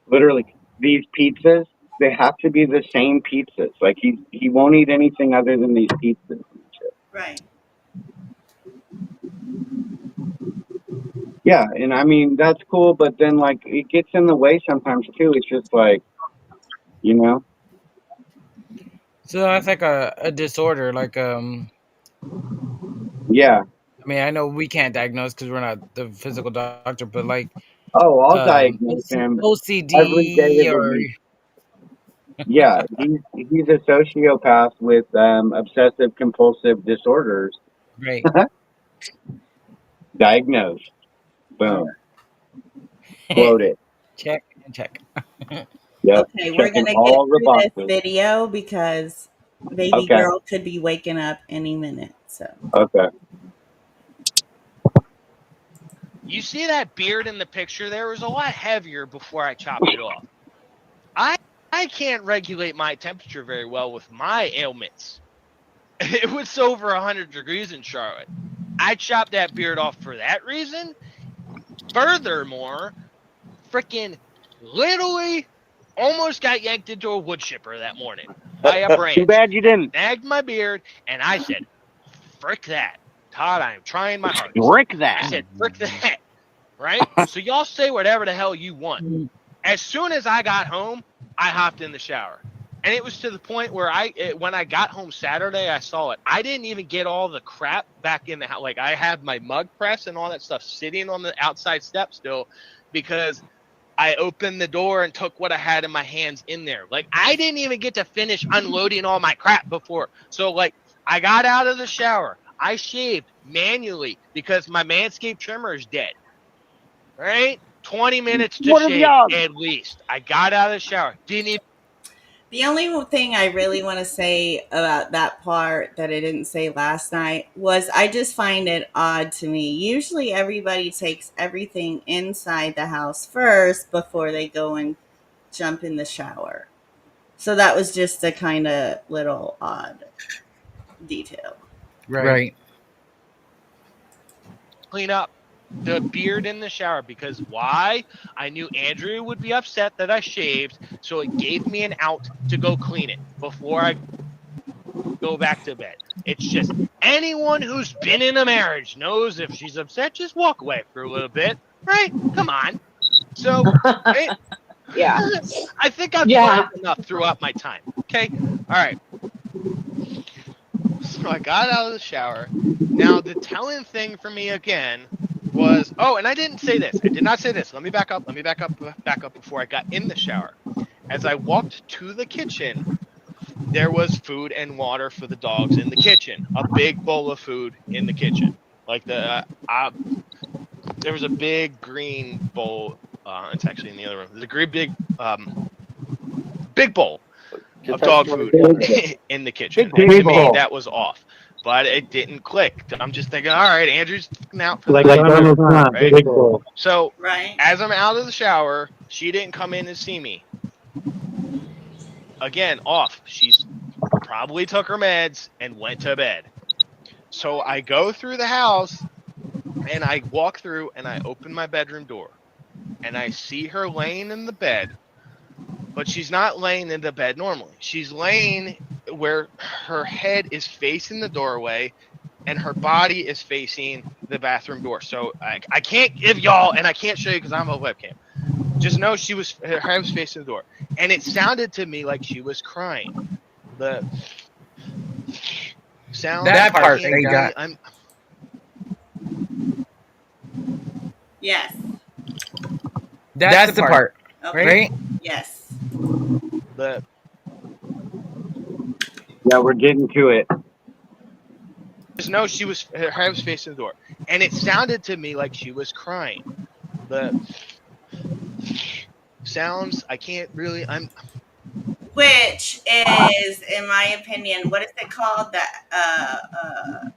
Literally, these pizzas, they have to be the same pizzas. Like he won't eat anything other than these pizzas and shit. Right. Yeah, and I mean that's cool, but then like it gets in the way sometimes too. It's just like, you know. So that's like a disorder. Like Yeah. I mean, I know we can't diagnose because we're not the physical doctor, but like Oh, I'll diagnose him every day OCD of the or week. Yeah, he's a sociopath with obsessive compulsive disorders. right. Diagnosed. Boom. Quote it. Check and check. Yep. Okay, we're Checking gonna get all the through this boxes. video because baby Okay. girl could be waking up any minute. So Okay. You see that beard in the picture there was a lot heavier before I chopped it off. I can't regulate my temperature very well with my ailments. It was over 100 degrees in Charlotte. I chopped that beard off for that reason. Furthermore, freaking literally almost got yanked into a wood chipper that morning by a branch. Too bad you didn't. Snagged my beard, and I said, frick that. Todd, I am trying my hardest. Frick I that. said, frick that. Right? So y'all say whatever the hell you want. As soon as I got home, I hopped in the shower. And it was to the point where when I got home Saturday, I saw it. I didn't even get all the crap back in the house. Like, I had my mug press and all that stuff sitting on the outside step still, because I opened the door and took what I had in my hands in there. Like, I didn't even get to finish unloading all my crap before. So, like, I got out of the shower. I shaved manually because my Manscaped trimmer is dead. Right? 20 minutes to shave at least. I got out of the shower. Didn't even. The only thing I really want to say about that part that I didn't say last night was I just find it odd to me. Usually everybody takes everything inside the house first before they go and jump in the shower. So that was just a kind of little odd detail. Right. Clean up the beard in the shower, because why? I knew Andrea would be upset that I shaved, so it gave me an out to go clean it before I go back to bed. It's just, anyone who's been in a marriage knows if she's upset, just walk away for a little bit, right? Come on. So, right? Yeah. I think I've Yeah. learned enough throughout my time. Okay? All right. So I got out of the shower. Now, the telling thing for me again was, and I didn't say this. I did not say this. Let me back up before I got in the shower. As I walked to the kitchen, there was food and water for the dogs in the kitchen. A big bowl of food in the kitchen. Like there was a big green bowl. It's actually in the other room. There's a great big bowl of dog food in the kitchen. And to me, that was off. But it didn't click. I'm just thinking, all right, Andrew's out for the night. Donald Trump, Right? big bowl. So Right. as I'm out of the shower, she didn't come in and see me. Again, off. She's probably took her meds and went to bed. So I go through the house and I walk through and I open my bedroom door and I see her laying in the bed, but she's not laying in the bed normally. She's laying where her head is facing the doorway and her body is facing the bathroom door. So I can't give y'all, and I can't show you because I'm a webcam. Just know her head was facing the door. And it sounded to me like she was crying. The sound. That part, came down- Yes. That's the part. Okay. Right? Yes. Yeah, we're getting to it. Just know her head was facing the door. And it sounded to me like she was crying. The sounds, I can't really, Which is, in my opinion, what is it called? That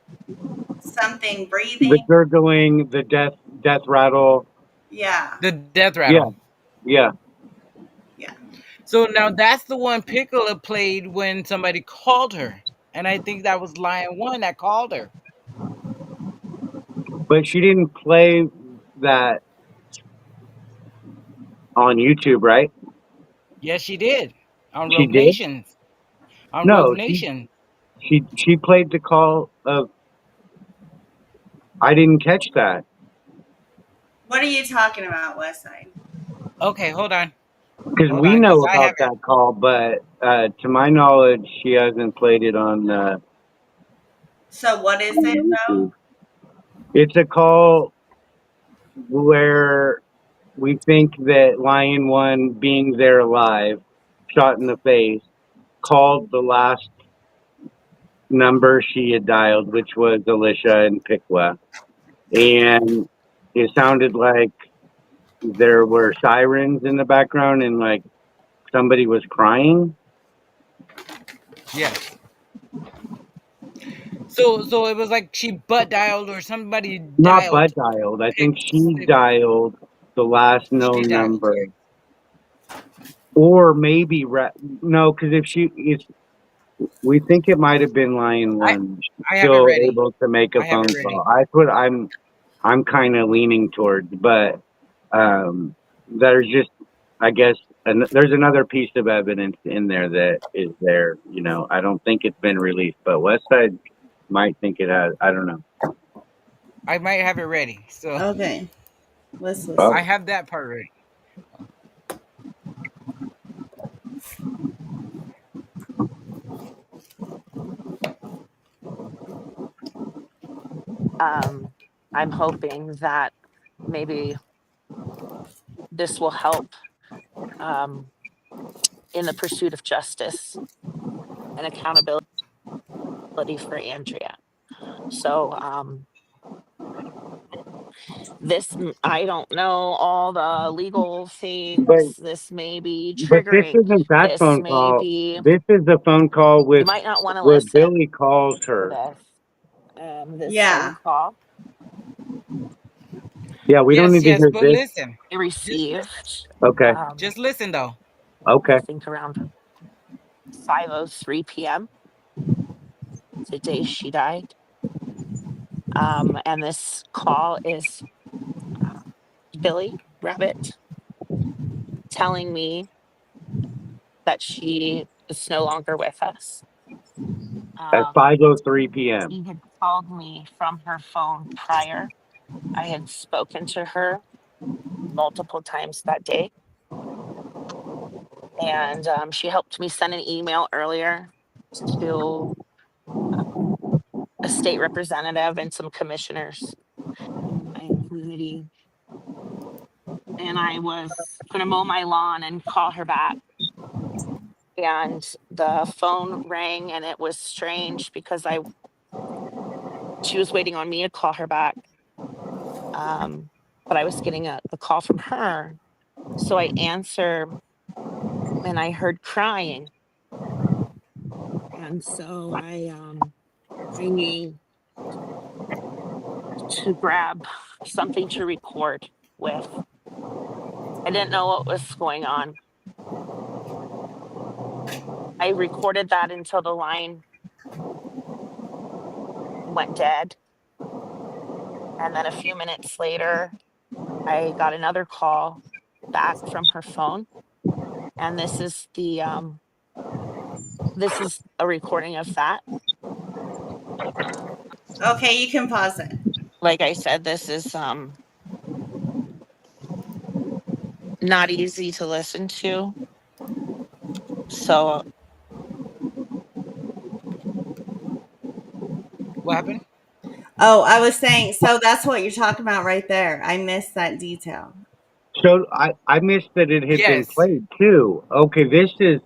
something breathing. The gurgling, the death rattle. Yeah. The death rattle. Yeah. So now that's the one Piccola played when somebody called her. And I think that was Lion One that called her. But she didn't play that on YouTube, right? Yes, she did. On She Rogue did? Nation. On No, Rogue Nation. She played the call of. I didn't catch that. What are you talking about, Westside? Okay, hold on. Because Hold we on, know 'cause I about that call, but to my knowledge, she hasn't played it on So what is it though? YouTube. It's a call where we think that Lion One, being there alive, shot in the face, called the last number she had dialed, which was Alicia in Piqua. And it sounded like there were sirens in the background and like somebody was crying. Yes. So it was like she butt dialed or somebody Not dialed. butt dialed. I think she dialed the last known She dialed. number. Or maybe no, because we think it might have been Lion One. I have it Still ready. able to make a I have phone it ready. call. That's what I'm kind of leaning towards, but there's just, I guess, there's another piece of evidence in there that is there. I don't think it's been released, but Westside might think it has. I don't know. I might have it ready. So Okay. Let's listen. Oh. I have that part ready. I'm hoping that maybe this will help um, in the pursuit of justice and accountability for Andrea. So I don't know all the legal But things. This may be this triggering. isn't that This phone may call. be, This is a phone call you with might not want to where listen Billy calls to her. this phone Yeah. call Yeah, we don't Yes, need to yes, hear but this. listen. I Just received, Okay. just listen though. I Okay. think around 5:03 p.m. the day she died. And this call is uh, Billy Rabbit telling me that she is no longer with us. At Um, 5:03 p.m. he had called me from her phone prior. I had spoken to her multiple times that day, and she helped me send an email earlier to a state representative and some commissioners in my community. And I was going to mow my lawn and call her back. And the phone rang, and it was strange because she was waiting on me to call her back. But I was getting the call from her. So I answer, and I heard crying. And so I knew to grab something to record with. I didn't know what was going on. I recorded that until the line went dead. And then a few minutes later, I got another call back from her phone. And this is a recording of that. Okay, you can pause it. Like I said, this is not easy to listen to. So What happened? Oh, I was saying, so that's what you're talking about right there. I missed that detail. So I missed that it had been Yes. played too. Okay, this is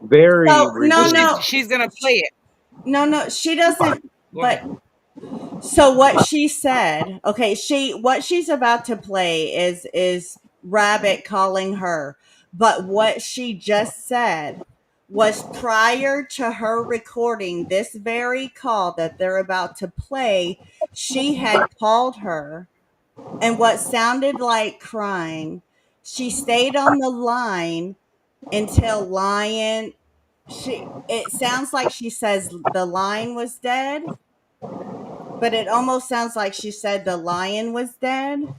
very So, no, Well, revealing. no, she's gonna play it. no, she doesn't. Go But ahead. so what she said, okay, what she's about to play is Rabbit calling her. But what she just said was prior to her recording this very call that they're about to play, she had called her and what sounded like crying. She stayed on the line until Lion it sounds like she says the line was dead, but it almost sounds like she said the lion was dead.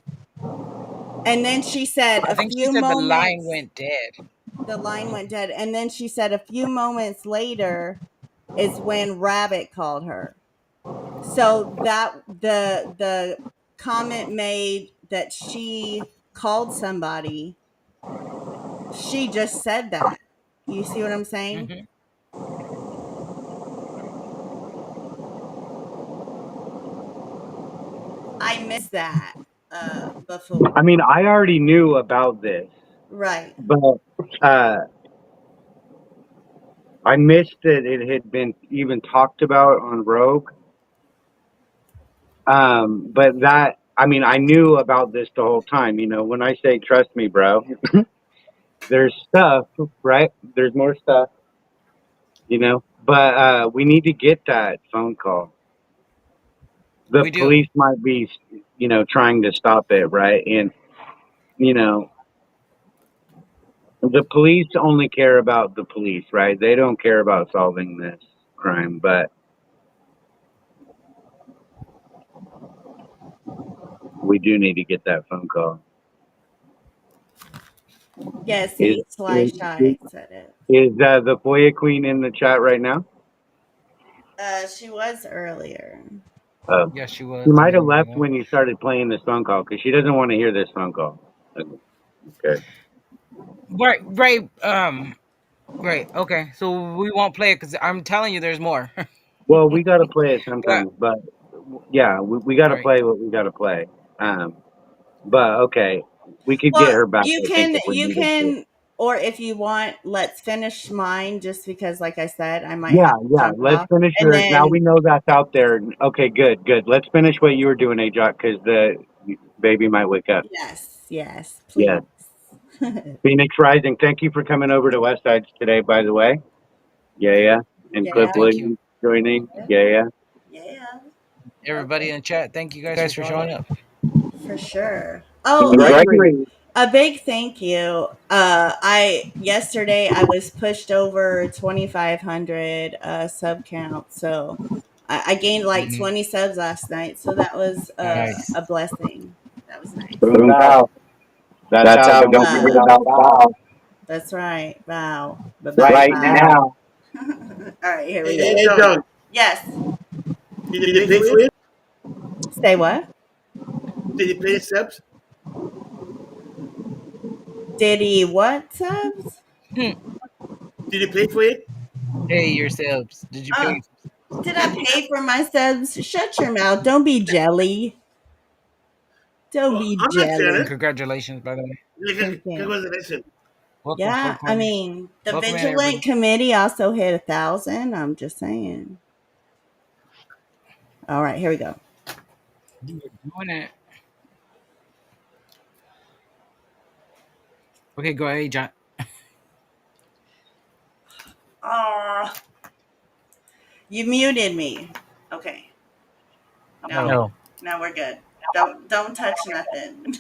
And then she said I a think she few said the line moments went dead. the line went dead. And then she said a few moments later is when Rabbit called her. So that the comment made that she called somebody, she just said that. You see what I'm saying? Hmm. I missed that before. I mean, I already knew about this, Right. but I missed that it had been even talked about on Rogue. But that, I mean, I knew about this the whole time. You know, when I say trust me, bro, there's stuff, right? There's more stuff, you know. But we need to get that phone call. The We do. police might be, you know, trying to stop it, right? And you know, the police only care about the police, right? They don't care about solving this crime. But we do need to get that phone call. Yeah, Is see, Sly Shy said it. the FOIA queen in the chat right now? She was earlier. Yeah, she was. She might have left when you started playing this phone call because she doesn't want to hear this phone call. Okay. Right, right, right. Okay, so we won't play it because I'm telling you, there's more. Well, we got to play it But sometimes, but yeah, we got to Right. play what we got to play. But okay, we could get Well, her back. you I think can, if we you needed to. can, or if you want, let's finish mine just because, like I said, I might Yeah, have to yeah. jump Let's off. finish And yours. Now we then, know that's out there. Okay, good, good. Let's finish what you were doing, Ajok, because the baby might wake up. yes, Yes. please. Phoenix Rising, thank you for coming over to West Sides today, by the way. Yeah. And Cliff Yeah, Thank you. Williams joining. Yeah. yeah, Everybody in chat, thank you guys for showing up. for sure. And Oh, Gregory, a big thank you. Yesterday I was pushed over 2,500 sub count, so I gained like Mhm. 20 subs last night. So that was Nice. a blessing. That was nice. Boom pow. that's That's how. how. Don't Don't forget forget about about Val. That's right. Wow. But Right right wow. now. All right, here we Hey, go. John, Yes. did you pay for it? Say what? Did you pay the subs? Did he what subs? Did you pay for it? Hey, yourselves. Did you Oh, pay? did I pay for my subs? Shut your mouth. Don't be jelly. Don't Well, be I'm not jelly. And jealous. congratulations, by the way. Thank you. Congratulations. Welcome, Yeah, I welcome. mean, the Welcome in, Vigilant everybody. Committee also hit 1,000. I'm just saying. All right, here we go. You were doing it. Okay, go ahead, John. Oh, you muted me. Okay. No. No, we're good. Don't touch nothing.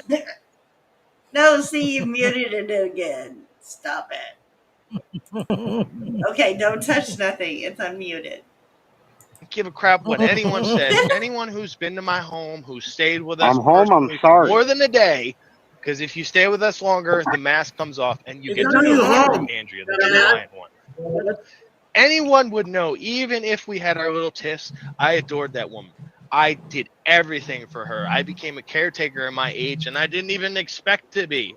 No, see, you muted it again. Stop it. Okay, don't touch nothing. It's unmuted. Give a crap what anyone says. Anyone who's been to my home, who stayed with us I'm home. I'm personally for sorry. more than a day, because if you stay with us longer, the mask comes off and you It's get not to your know home. Andrea, the true lion one. Anyone would know, even if we had our little tiffs, I adored that woman. I did everything for her. I became a caretaker at my age, and I didn't even expect to be.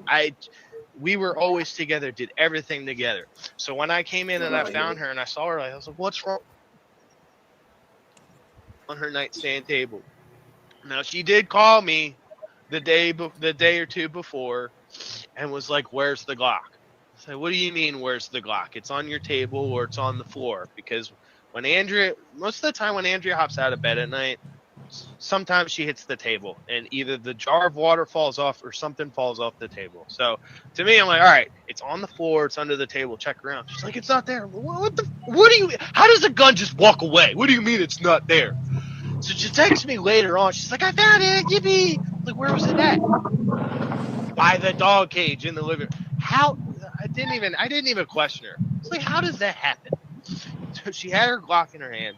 We were always together, did everything together. So when I came in and I found her and I saw her, I was like, "What's wrong?" On her nightstand table. Now she did call me the day or two before, and was like, "Where's the Glock?" I said, "What do you mean, where's the Glock? It's on your table or it's on the floor." Because most of the time when Andrea hops out of bed at night, sometimes she hits the table and either the jar of water falls off or something falls off the table. So to me, I'm like, all right, it's on the floor, it's under the table, check around. She's like, it's not there. What do you, how does a gun just walk away? What do you mean it's not there? So she texts me later on. She's like, I found it, yippee. Like, where was it at? By the dog cage in the living room. How? I didn't even question her. It's like, how does that happen? So she had her Glock in her hand,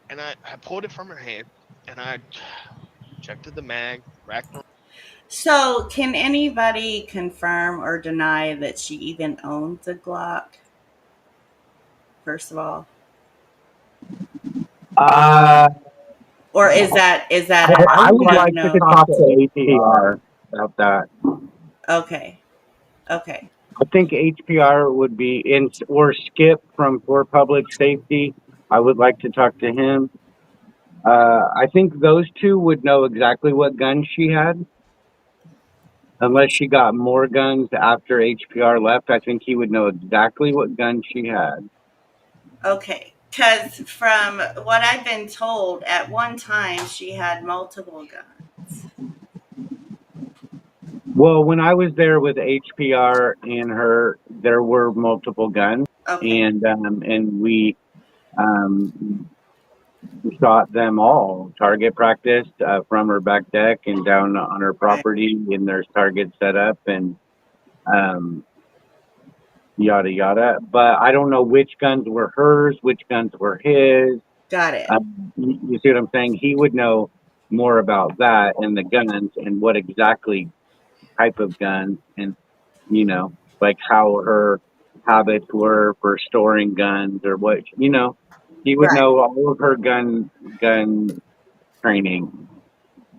and I pulled it from her hand, and I checked the mag, racked around. So, can anybody confirm or deny that she even owns a Glock? First of all, or is that I would like no? to talk to HPR about that. Okay. I think HPR would be in, or Skip from For Public Safety. I would like to talk to him. I think those two would know exactly what guns she had. Unless she got more guns after HPR left, I think he would know exactly what guns she had. Okay. Because from what I've been told, at one time she had multiple guns. Well, when I was there with HPR and her, there were multiple guns, Okay. and we shot them all. Target practiced from her back deck and down on her property, and there's targets set up and yada yada. But I don't know which guns were hers, which guns were his. Got it. You see what I'm saying? He would know more about that and the guns and what exactly type of guns and like how her habits were for storing guns or what he would Right. know all of her gun training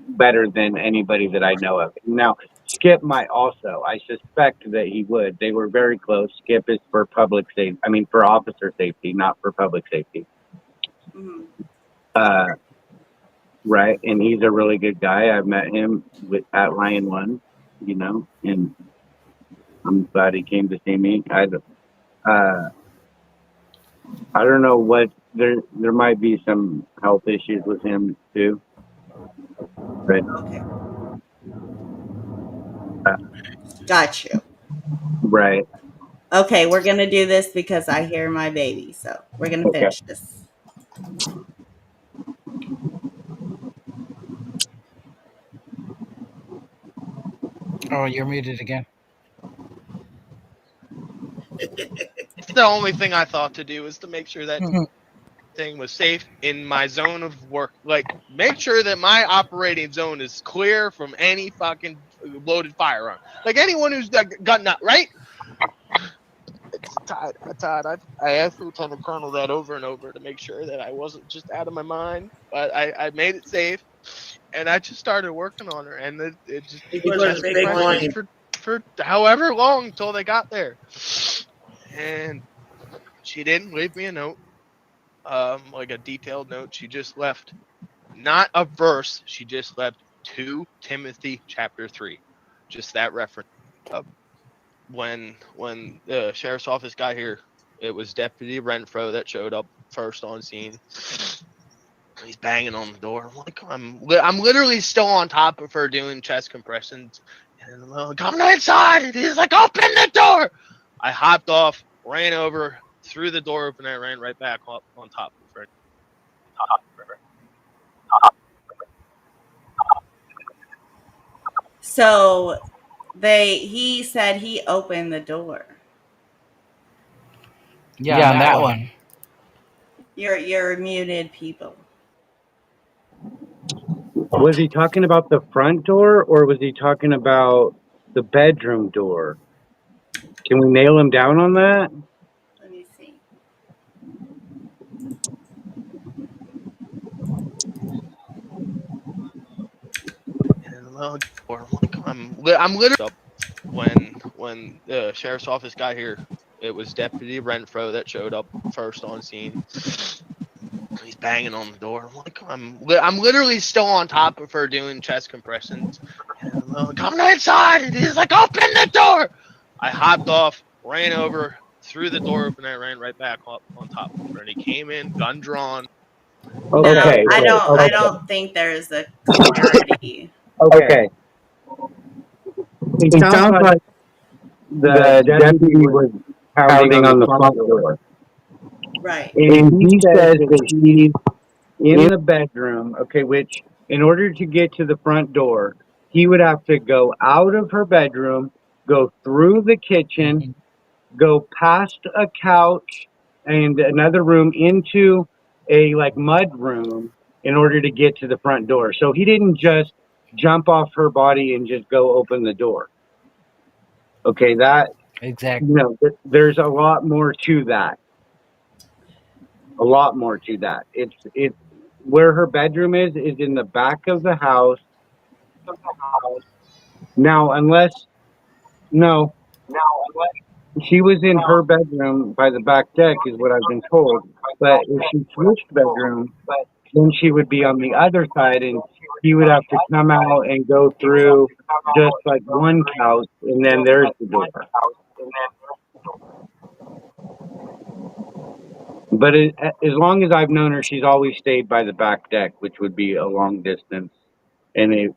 better than anybody that I know of. Now Skip might also. I suspect that he would. They were very close. Skip is for public safety. I mean, for officer safety, not for public safety. Mm-hmm. Right, and he's a really good guy. I've met him at Lion One, and I'm glad he came to see me. I don't know what there might be some health issues with him too, but Okay. uh, Got you. right. Okay, we're going to do this because I hear my baby. So we're going to Okay. finish this. Oh, you're muted again. The only thing I thought to do is to make sure that thing was safe in my zone of work. Like, make sure that my operating zone is clear from any fucking loaded firearm. Like, anyone who's got nut, right? Todd, I asked Lieutenant Colonel that over and over to make sure that I wasn't just out of my mind, but I made it safe, and I just started working on her, and it just tested my faith for however long until they got there, and she didn't leave me a note, like a detailed note. She just left, not a verse. She just left 2 Timothy chapter 3, just that reference. When the sheriff's office got here, it was Deputy Renfro that showed up first on scene. He's banging on the door. I'm like, I'm literally still on top of her doing chest compressions. And I'm like, come inside. And he's like, open the door. I hopped off, ran over, threw the door open, and I ran right back up on top of her. So he said he opened the door. Yeah, on that one. You're muted, people. Was he talking about the front door or was he talking about the bedroom door? Can we nail him down on that? Let me see. I'm literally when the sheriff's office got here, it was Deputy Renfro that showed up first on scene. He's banging on the door. I'm literally still on top of her doing chest compressions. And I'm like, come inside. And he's like, open the door. I hopped off, ran over, threw the door open, and I ran right back up on top of her. And he came in, gun drawn. Okay. No, I don't think there's a clarity. Okay. It sounds like the deputy was pounding on the front door. Right. And he says that he's in the bedroom, okay, which in order to get to the front door, he would have to go out of her bedroom, go through the kitchen, go past a couch and another room into a mud room in order to get to the front door. So he didn't just jump off her body and just go open the door. Okay, that Exactly. there's a lot more to that. A lot more to that. It's where her bedroom is in the back of the house. Now, unless she was in her bedroom by the back deck is what I've been told. But if she switched bedroom, then she would be on the other side and he would have to come out and go through just like one couch and then there's the door. But as long as I've known her, she's always stayed by the back deck, which would be a long distance. And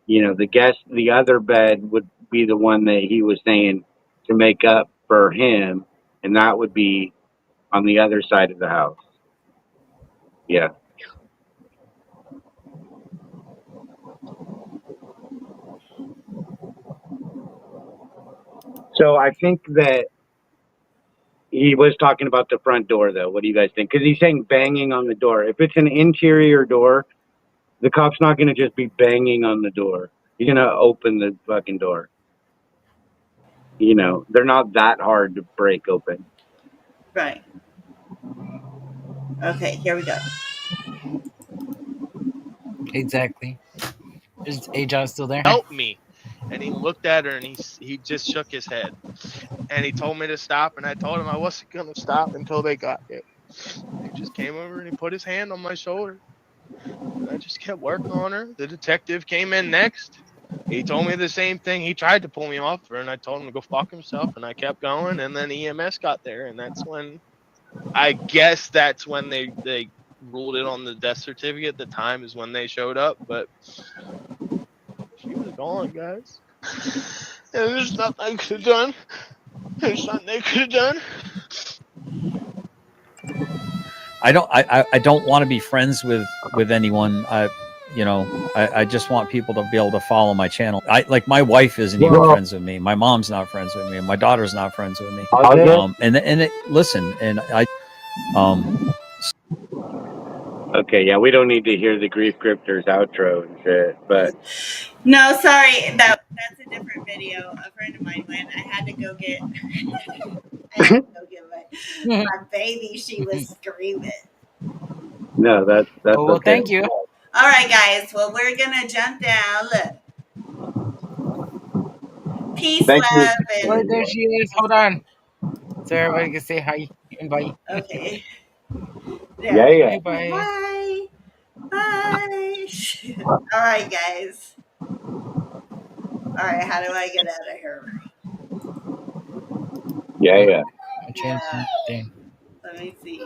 the other bed would be the one that he was saying to make up for him, and that would be on the other side of the house. Yeah. So I think that he was talking about the front door, though. What do you guys think? Because he's saying banging on the door. If it's an interior door, the cop's not going to just be banging on the door. He's going to open the fucking door. They're not that hard to break open. Right. Okay, here we go. Exactly. Is A-John still there? Help me. And he looked at her and he just shook his head. And he told me to stop, and I told him I wasn't going to stop until they got there. He just came over and he put his hand on my shoulder. And I just kept working on her. The detective came in next. He told me the same thing. He tried to pull me off her, and I told him to go fuck himself, and I kept going. And then EMS got there, and that's when I guess that's when they ruled it on the death certificate. At the time is when they showed up, but she was gone, guys. And there's nothing I could have done. There's nothing they could have done. I don't want to be friends with anyone. I just want people to be able to follow my channel. My wife isn't even Well, friends with me. My mom's not friends with me. My daughter's not friends with me. I'll just, okay, yeah, we don't need to hear the Grief Grifters outro and shit, but No, sorry, that's a different video. A friend of mine went. I had to go get. I had to go get my baby. She was screaming. no, that's Well, okay. thank you. All right, guys. Well, we're gonna jump down. Look, peace, Thank you. love, Well, and there she is. Hold on. So everybody can say hi and bye. okay. Yeah, There. yeah. Bye bye. Bye. Bye. All right, guys. All right. How do I get out of here? Yeah, yeah. I'm changing Yeah. the thing. Let me see.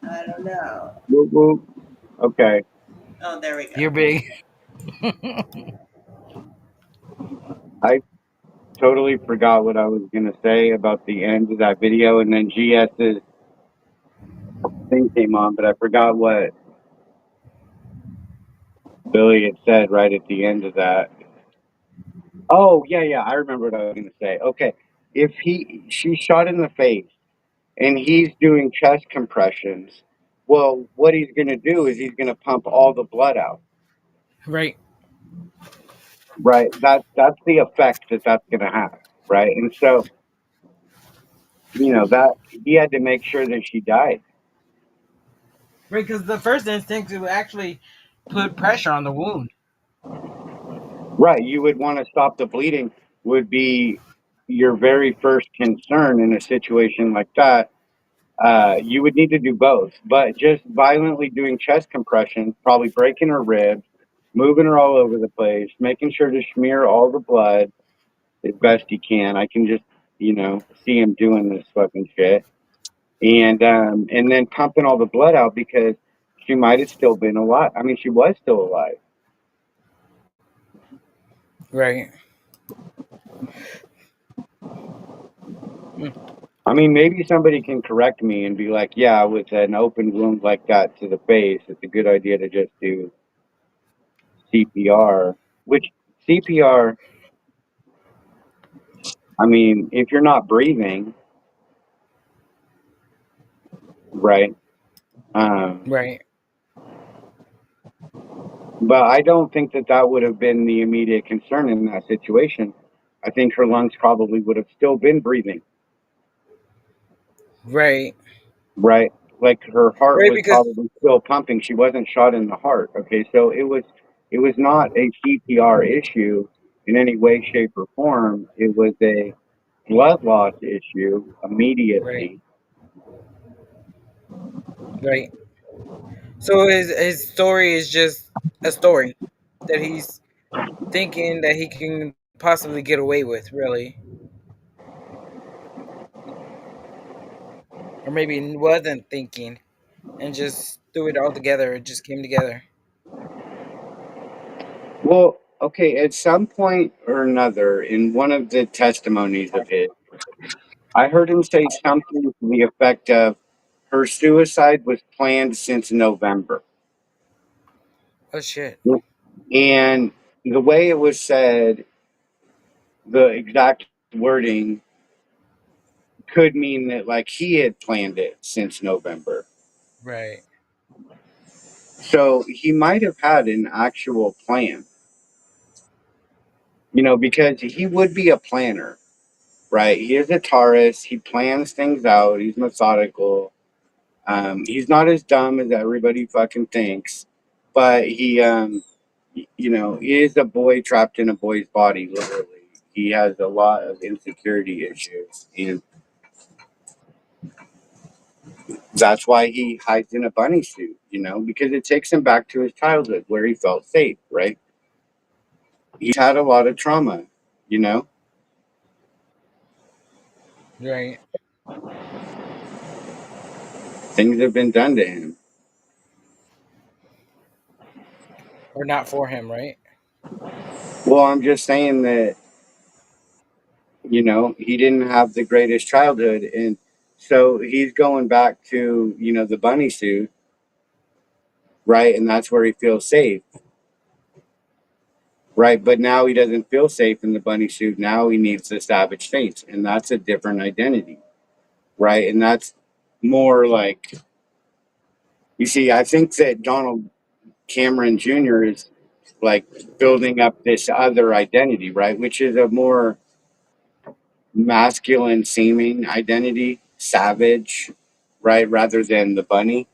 I don't know. Whoop, whoop. Okay. Oh, there we go. You're big. I totally forgot what I was going to say about the end of that video, and then GS's thing came on, but I forgot what Billy had said right at the end of that. Oh, yeah, yeah. I remember what I was going to say. Okay. If she shot in the face and he's doing chest compressions, well, what he's going to do is he's going to pump all the blood out. Right. Right. That's the effect that's going to have. Right. And so, that he had to make sure that she died. Right, because the first instinct would actually put pressure on the wound. Right. You would want to stop the bleeding would be your very first concern in a situation like that. You would need to do both, but just violently doing chest compressions, probably breaking her ribs, moving her all over the place, making sure to smear all the blood as best he can. I can just, see him doing this fucking shit. And then pumping all the blood out because she might have still been alive. I mean, she was still alive. Right. I mean, maybe somebody can correct me and be like, yeah, with an open wound like that to the face, it's a good idea to just do CPR, which CPR, I mean, if you're not breathing, right? Right. But I don't think that would have been the immediate concern in that situation. I think her lungs probably would have still been breathing, Right. right? Like her heart Right, was because probably still pumping. She wasn't shot in the heart. Okay, so it was not a CPR issue in any way, shape, or form. It was a blood loss issue immediately. right. So his story is just a story that he's thinking that he can possibly get away with, really. Or maybe he wasn't thinking and just threw it all together. It just came together. Well, okay, at some point or another, in one of the testimonies of his, I heard him say something to the effect of her suicide was planned since November. Oh shit. And the way it was said, the exact wording could mean that like he had planned it since November. Right. So he might have had an actual plan, because he would be a planner, right? He is a Taurus. He plans things out. He's methodical. He's not as dumb as everybody fucking thinks, but he is a boy trapped in a boy's body, literally. He has a lot of insecurity issues. And That's why he hides in a bunny suit, because it takes him back to his childhood where he felt safe, right? He's had a lot of trauma, you know? Right. Things have been done to him. Or not for him, right? Well, I'm just saying that, he didn't have the greatest childhood. And so he's going back to, the bunny suit, right? And that's where he feels safe, right? But now he doesn't feel safe in the bunny suit. Now he needs the Savage Saints. And that's a different identity, right? And that's more like, you see, I think that Donald Cameron Jr. is like building up this other identity, right? Which is a more masculine seeming identity, savage, right? Rather than the bunny.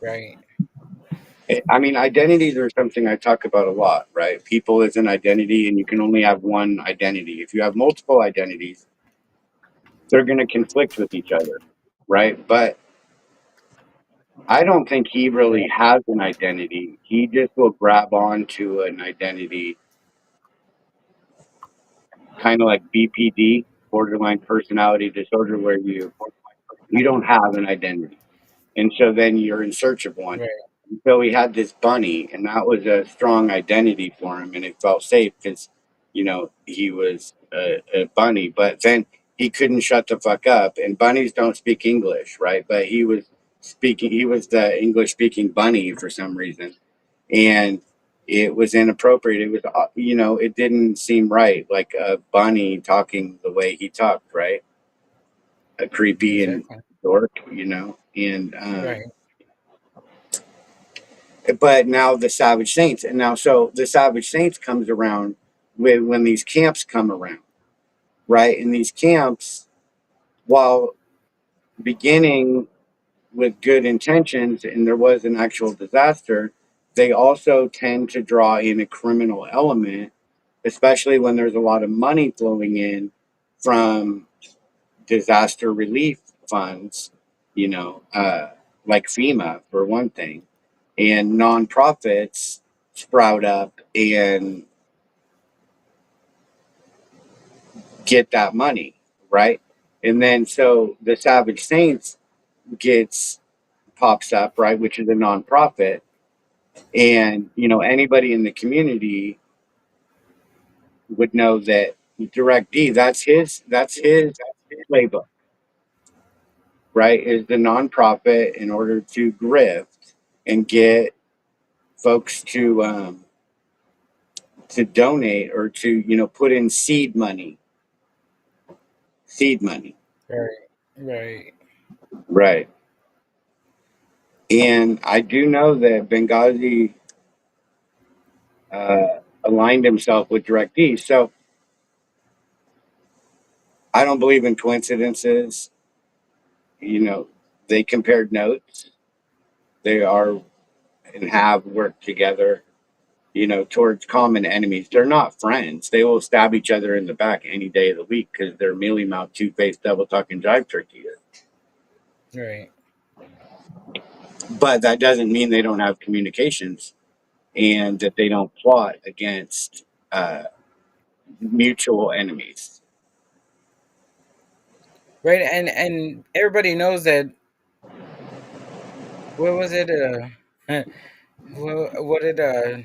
Right. I mean, identities are something I talk about a lot, right? People is an identity, and you can only have one identity. If you have multiple identities, they're going to conflict with each other, right? But I don't think he really has an identity. He just will grab on to an identity, kind of like BPD, borderline personality disorder, where you don't have an identity, and so then you're in search of one. Right. So he had this bunny, and that was a strong identity for him, and it felt safe because, he was a bunny. But then he couldn't shut the fuck up, and bunnies don't speak English, right? But he was speaking. He was the English-speaking bunny for some reason, and it was inappropriate. It was, it didn't seem right, like a bunny talking the way he talked, right? A creepy and Exactly. dork, and Right. but now the Savage Saints, and now so the Savage Saints comes around when these camps come around, right? And these camps, while beginning with good intentions, and there was an actual disaster, they also tend to draw in a criminal element, especially when there's a lot of money flowing in from disaster relief funds, like FEMA for one thing, and nonprofits sprout up and get that money, right? And then so the Savage Saints gets pops up, right, which is a nonprofit, and anybody in the community would know that Direct D, that's his playbook, right? Is the nonprofit in order to grift and get folks to donate or to put in seed money, Right. Right. right? And I do know that Benghazi aligned himself with DirectD. So I don't believe in coincidences. They compared notes. They are and have worked together, towards common enemies. They're not friends. They will stab each other in the back any day of the week because they're mealy mouth, two faced, double talking jive turkey. Right. But that doesn't mean they don't have communications and that they don't plot against mutual enemies. Right. And everybody knows that. What was it? What did the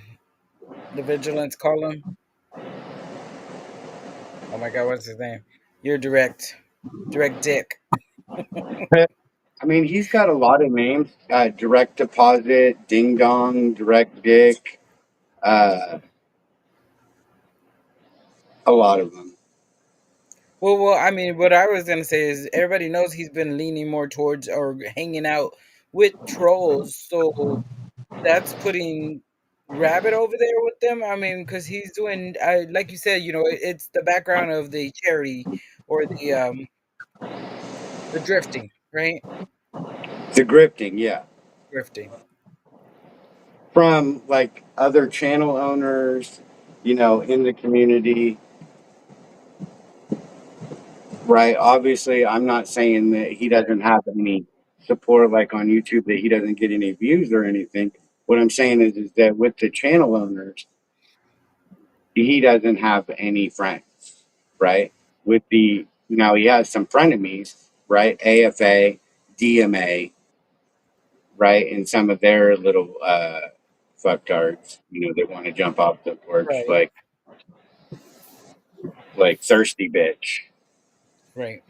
vigilance call him? Oh my God, what's his name? You're direct dick. I mean, he's got a lot of names: Direct Deposit, Ding Dong, Direct Dick, a lot of them. Well, I mean, what I was gonna say is everybody knows he's been leaning more towards or hanging out with trolls, so that's putting Rabbit over there with them. I mean, because he's doing, like you said, it's the background of the charity or the drifting, right? The grifting, yeah, Drifting. from like other channel owners, in the community. right? Obviously, I'm not saying that he doesn't have any support like on YouTube, that he doesn't get any views or anything. What I'm saying is that with the channel owners, he doesn't have any friends, right? With the now he has some frenemies, right? AFA, DMA, right? And some of their little fucktards, they want to jump off the porch Right. like thirsty bitch. Right.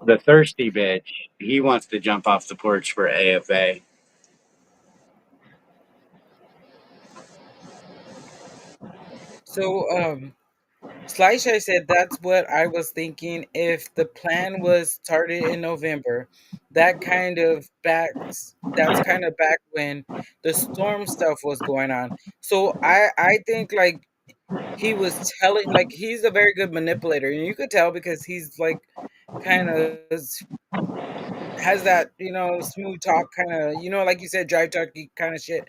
The thirsty bitch, he wants to jump off the porch for AFA. So, Slisha said that's what I was thinking. If the plan was started in November, that's kind of back when the storm stuff was going on. So I think like he was telling, like, he's a very good manipulator, and you could tell because he's like kind of has that, smooth talk kind of, like you said, drive talky kind of shit,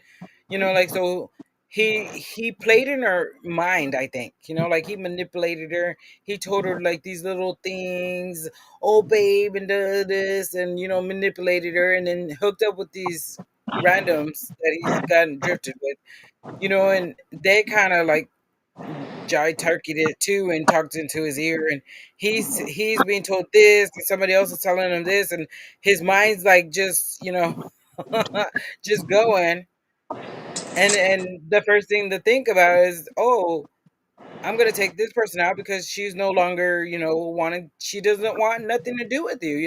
like, so he played in her mind, I think, like he manipulated her. He told her like these little things, oh babe, and this, and manipulated her, and then hooked up with these randoms that he's gotten drifted with, and they kind of like Jai turkeyed it too and talked into his ear, and he's being told this, and somebody else is telling him this, and his mind's like just just going, and the first thing to think about is, oh, I'm gonna take this person out because she's no longer, wanting. She doesn't want nothing to do with you.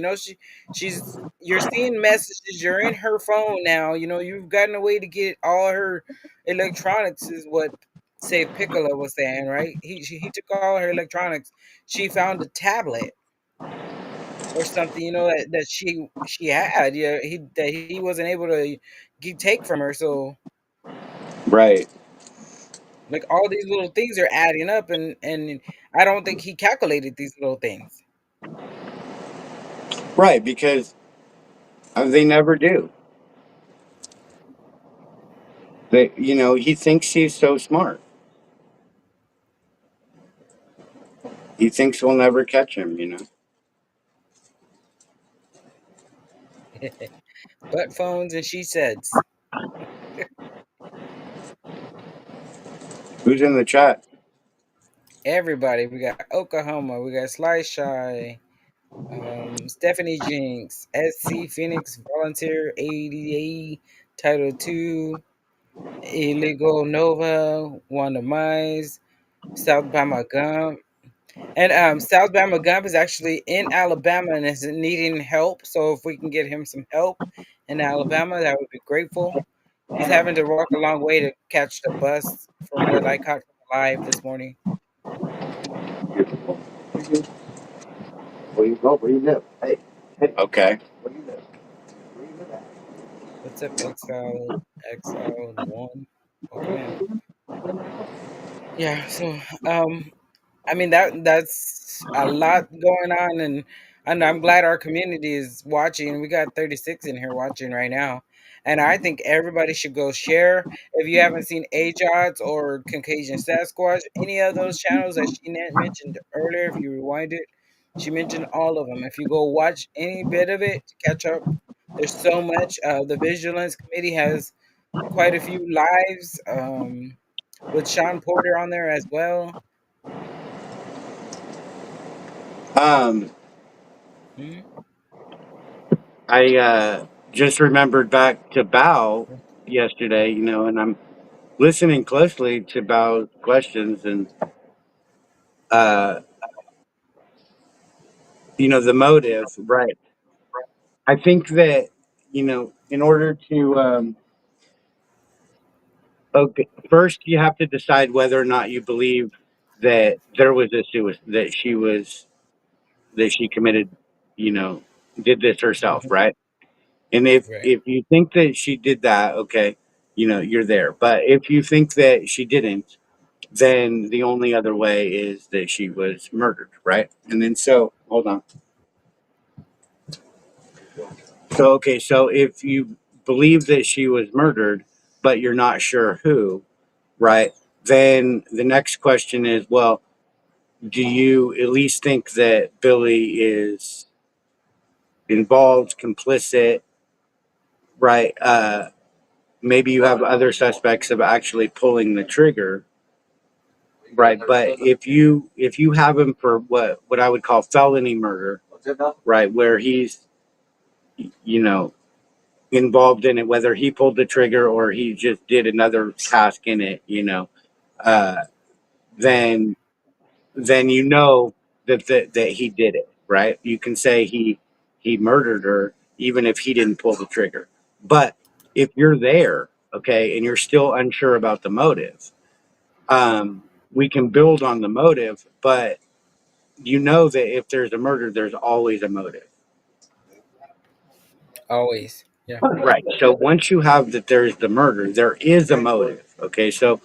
She's you're seeing messages. You're in her phone now. You've gotten a way to get all her electronics. Is what Save Piccolo was saying, right? He took all her electronics. She found a tablet or something, that she had. Yeah, he wasn't able to take from her. So Right. like all these little things are adding up, and I don't think he calculated these little things. Right, because they never do. He thinks he's so smart. He thinks we'll never catch him. Butt phones and she says. Who's in the chat? Everybody, we got Oklahoma, we got Sly Shy, Stephanie Jinx, SC Phoenix Volunteer 88, Title 2, Illegal Nova, Wanda Mize, South Bama Gump. And South Bama Gump is actually in Alabama and is needing help. So if we can get him some help in Alabama, that would be grateful. He's having to walk a long way to catch the bus from what I caught from live this morning. Where you live? Hey. Okay. Where you live? What's up, XL1? Welcome in. Yeah, so I mean that's a lot going on, and I'm glad our community is watching. We got 36 in here watching right now, and I think everybody should go share. If you haven't seen AJOTS or Caucasian Sasquatch, any of those channels that she mentioned earlier, if you rewind it, she mentioned all of them. If you go watch any bit of it to catch up, there's so much. The Vigilance Committee has quite a few lives with Sean Porter on there as well. Um, Hmm? I just remembered back to Bao yesterday, and I'm listening closely to Bao's questions, and the motive, right? I think that in order to okay, first you have to decide whether or not you believe that there was a suicide, that she committed, did this herself, Mhm. right? And if Right. if you think that she did that, okay, you're there. But if you think that she didn't, then the only other way is that she was murdered, right? And then hold on. So if you believe that she was murdered, but you're not sure who, right? Then the next question is, well, do you at least think that Billy is involved, complicit, right? Maybe you have other suspects of actually pulling the trigger, right? But if you have him for what I would call felony murder, right, where he's, you know, involved in it, whether he pulled the trigger or he just did another task in it, uh, then you know that he did it, right? You can say he murdered her even if he didn't pull the trigger. But if you're there, okay, and you're still unsure about the motive, we can build on the motive, but you know that if there's a murder, there's always a motive. Always. Yeah. Right. So once you have that there's the murder, there is a motive. Okay. So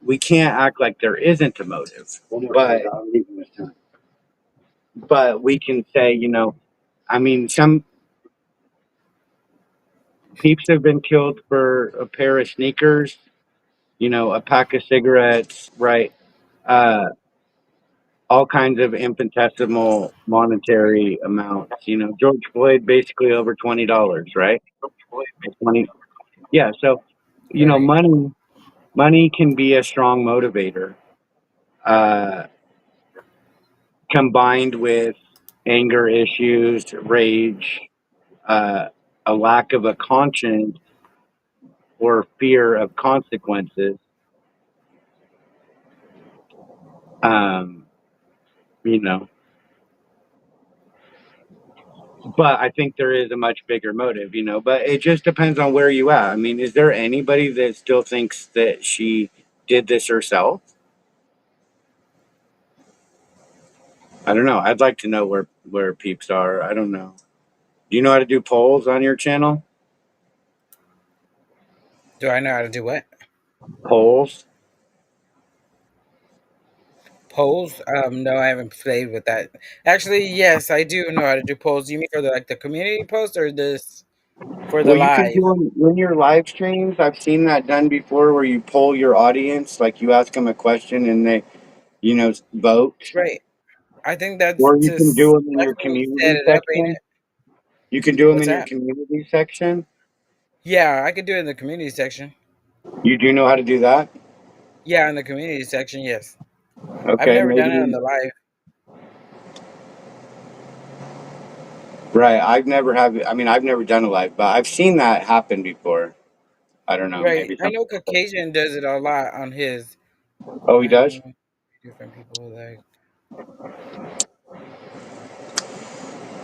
we can't act like there isn't a motive. But we can say, I mean, some peeps have been killed for a pair of sneakers, a pack of cigarettes, right? Uh, all kinds of infinitesimal monetary amounts. George Floyd basically over $20, right? 20. Yeah. So, Right. money can be a strong motivator, uh, combined with anger issues, rage, uh, a lack of a conscience or fear of consequences. Um, you know, but I think there is a much bigger motive, but it just depends on where you at. I mean, is there anybody that still thinks that she did this herself? I don't know. I'd like to know where peeps are. I don't know. Do you know how to do polls on your channel? Do I know how to do what? Polls? Polls? No, I haven't played with that. Actually, yes, I do know how to do polls. You mean for the community post or this for the Well, you can live? do them in your live streams. I've seen that done before where you poll your audience, like you ask them a question and they, vote. Right. I think that's Or you can do them in that's your when you set community it up, ain't section. it? You can do them What's in your that? community section. Yeah, I could do it in the community section. You do know how to do that? Yeah, in the community section, yes. I've Okay, never done it on maybe. the live. Right. I've never done a live, but I've seen that happen before. I don't know. Right. Maybe I know something. Caucasian does it a lot on his. Oh, he does? Different people like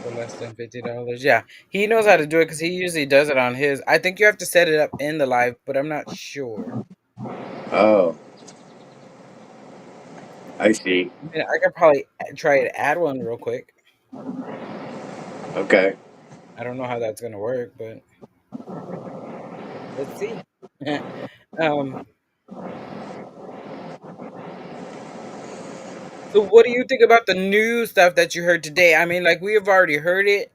for less than $50. Yeah, he knows how to do it because he usually does it on his. I think you have to set it up in the live, but I'm not sure. Oh, I see. I could probably try to add one real quick. Okay. I don't know how that's gonna work, but let's see. um. So, what do you think about the new stuff that you heard today? I mean, like we have already heard it,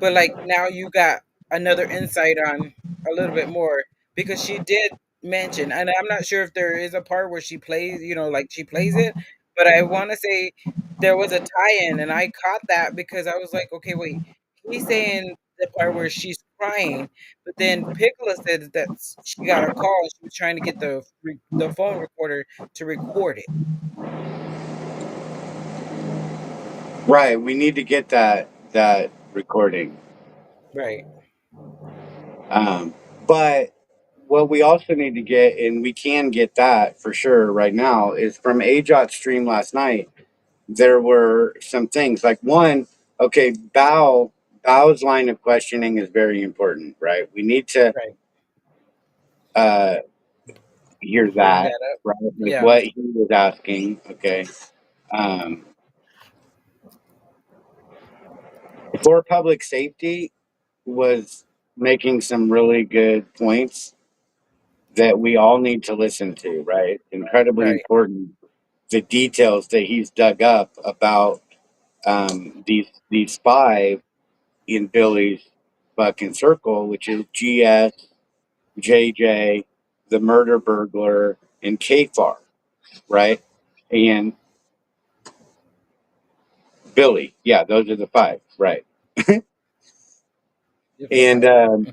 but like now you got another insight on a little bit more because she did mention, and I'm not sure if there is a part where she plays, like she plays it, but I want to say there was a tie-in, and I caught that because I was like, okay, wait, he's saying the part where she's crying, but then Piccola said that she got a call and she was trying to get the phone recorder to record it. Right. We need to get that recording. Right, But what we also need to get, and we can get that for sure right now, is from AJOT's stream last night. There were some things like one, okay, Bao's line of questioning is very important, right? We need to right. uh, hear Bring that, that up. right? Like Yeah, what he was asking, okay. Um, for public safety was making some really good points that we all need to listen to, right? Incredibly right, important. The details that he's dug up about these five in Billy's fucking circle, which is GS, JJ, the murder burglar, and KFAR, right? And Billy. Yeah, those are the 5, right? And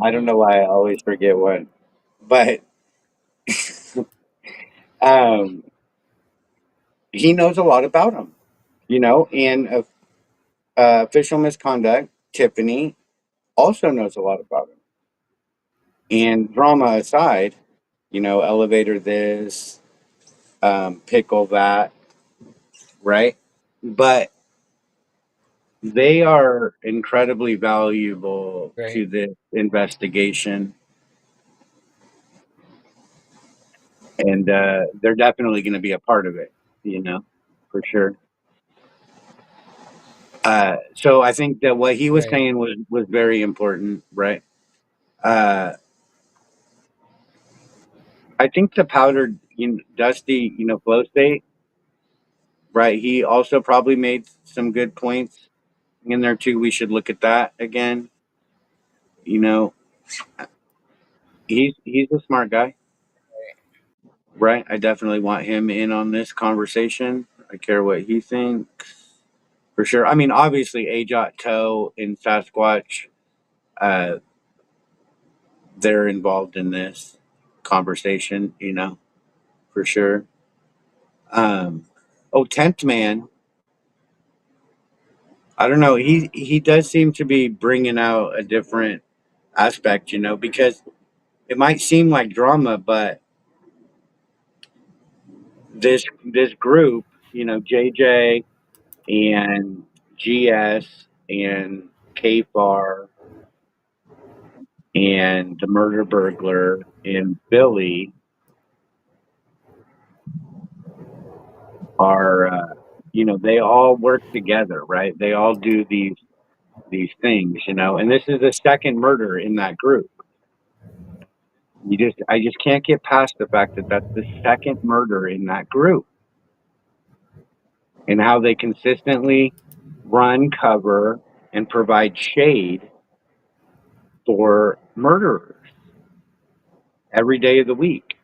I don't know why I always forget one, but um, he knows a lot about them, and official misconduct, Tiffany also knows a lot about him. And drama aside, elevator this, pickle that, right? But they are incredibly valuable Right. to this investigation, and they're definitely going to be a part of it, for sure. So I think that what he was Right. saying was very important, right? Uh, I think the powdered, Dusty, flow state, right? He also probably made some good points in there too. We should look at that again. You know, he's a smart guy, right? I definitely want him in on this conversation. I care what he thinks for sure. I mean, obviously, Ajot Toe and Sasquatch, uh, they're involved in this conversation. For sure. Oh, Tenth Man. I don't know. He does seem to be bringing out a different aspect, because it might seem like drama, but this group, JJ and GS and KFAR and the murder burglar and Billy are, they all work together, right? They all do these things, and this is the second murder in that group. I just can't get past the fact that that's the second murder in that group, and how they consistently run cover and provide shade for murderers every day of the week.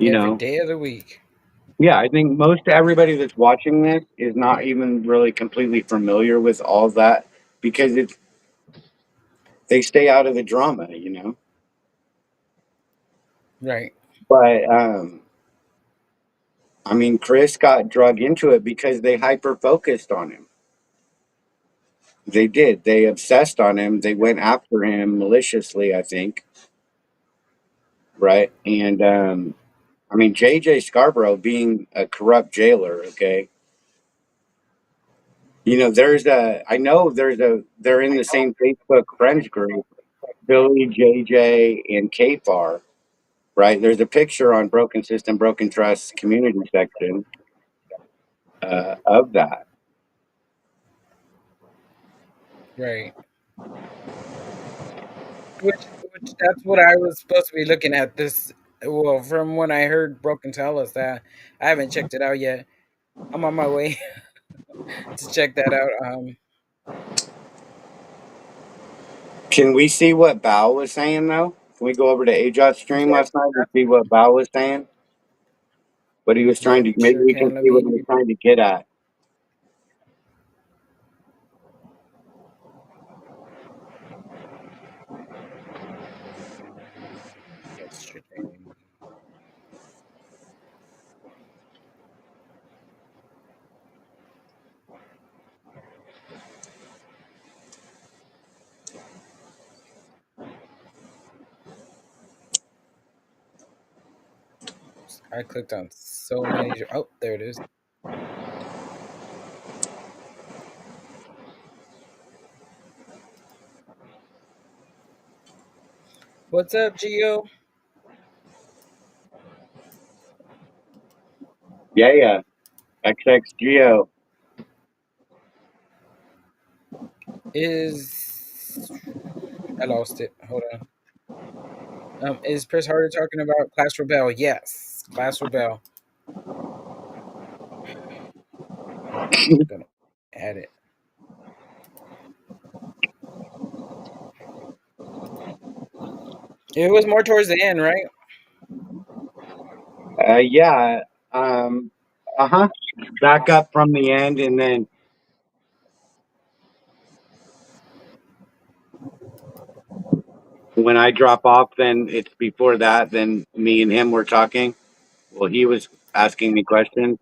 Every day of the week. Yeah, I think most everybody that's watching this is not even really completely familiar with all that, because they stay out of the drama, Right. But I mean, Chris got drug into it because they hyper focused on him. They did. They obsessed on him. They went after him maliciously, I think. Right. And I mean, JJ Scarborough being a corrupt jailer, okay. They're in the same Facebook friends group, Billy, JJ, and KFAR, right? There's a picture on Broken System, Broken Trust community section of that. Right. Which that's what I was supposed to be looking at this. Well, from when I heard Broken tell us that, I haven't checked it out yet. I'm on my way to check that out. Can we see what Bao was saying, though? Can we go over to Ajot's stream last night and see what Bao was saying? What he was trying Yep, to, maybe sure we can can. Let see what he was me trying to get at. yesterday. I clicked on so many. Oh, there it is. What's up, Gio? Yeah. XXGO. I lost it. Hold on. Is Chris Harder talking about Clash Rebel? Yes, Clash Rebel. I'm gonna add it. It was more towards the end, right? Yeah. Uh huh. back up from the end, and then when I drop off, then it's before that. Then me and him were talking. Well, he was asking me questions.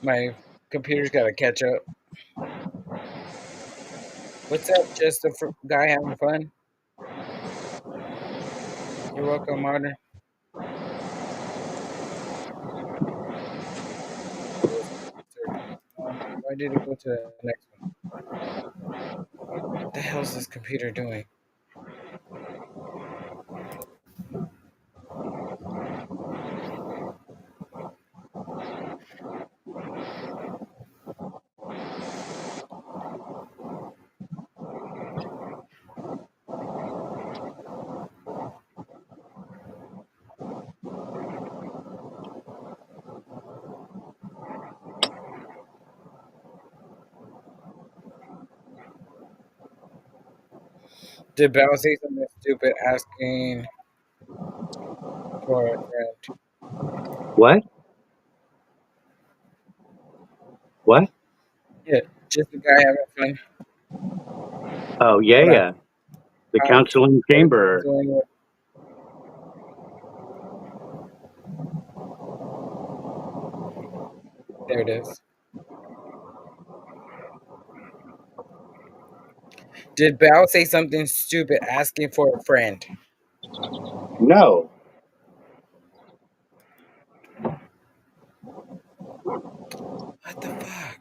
My computer's got to catch up. What's up, just a guy having fun? You're welcome, Martin. Why did it go to the next one? What the hell is this computer doing? Did Bell say something stupid asking for a friend? What? What? Yeah, just a guy having fun. Oh yeah, What yeah. happened? The How, counseling what is chamber. he doing with? There it is. Did Bell say something stupid asking for a friend? No. What the fuck?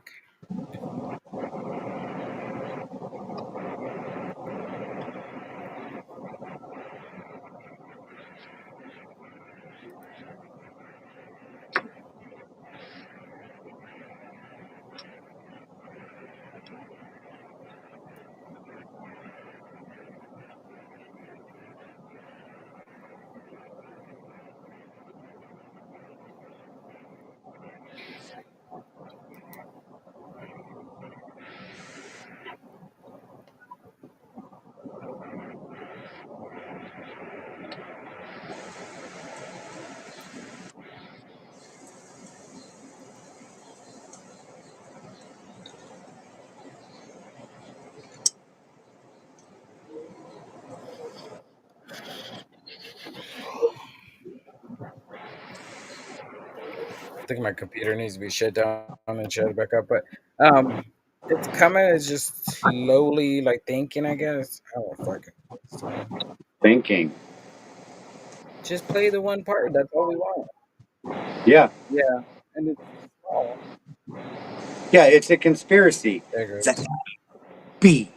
I think my computer needs to be shut down and shut back up. But it's coming. It's just slowly like thinking. I guess. I don't fucking. Thinking. Just play the one part. That's all we want. Yeah. Yeah, and it's small. Yeah, it's a conspiracy. There It's it a goes. B.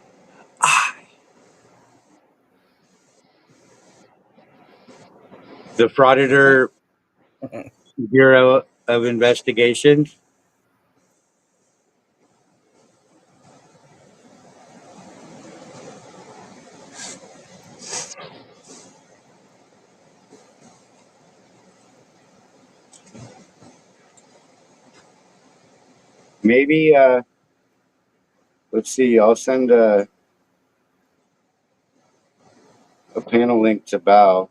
The Frauditor Bureau of Investigations. Maybe let's see, I'll send a panel link to Bao.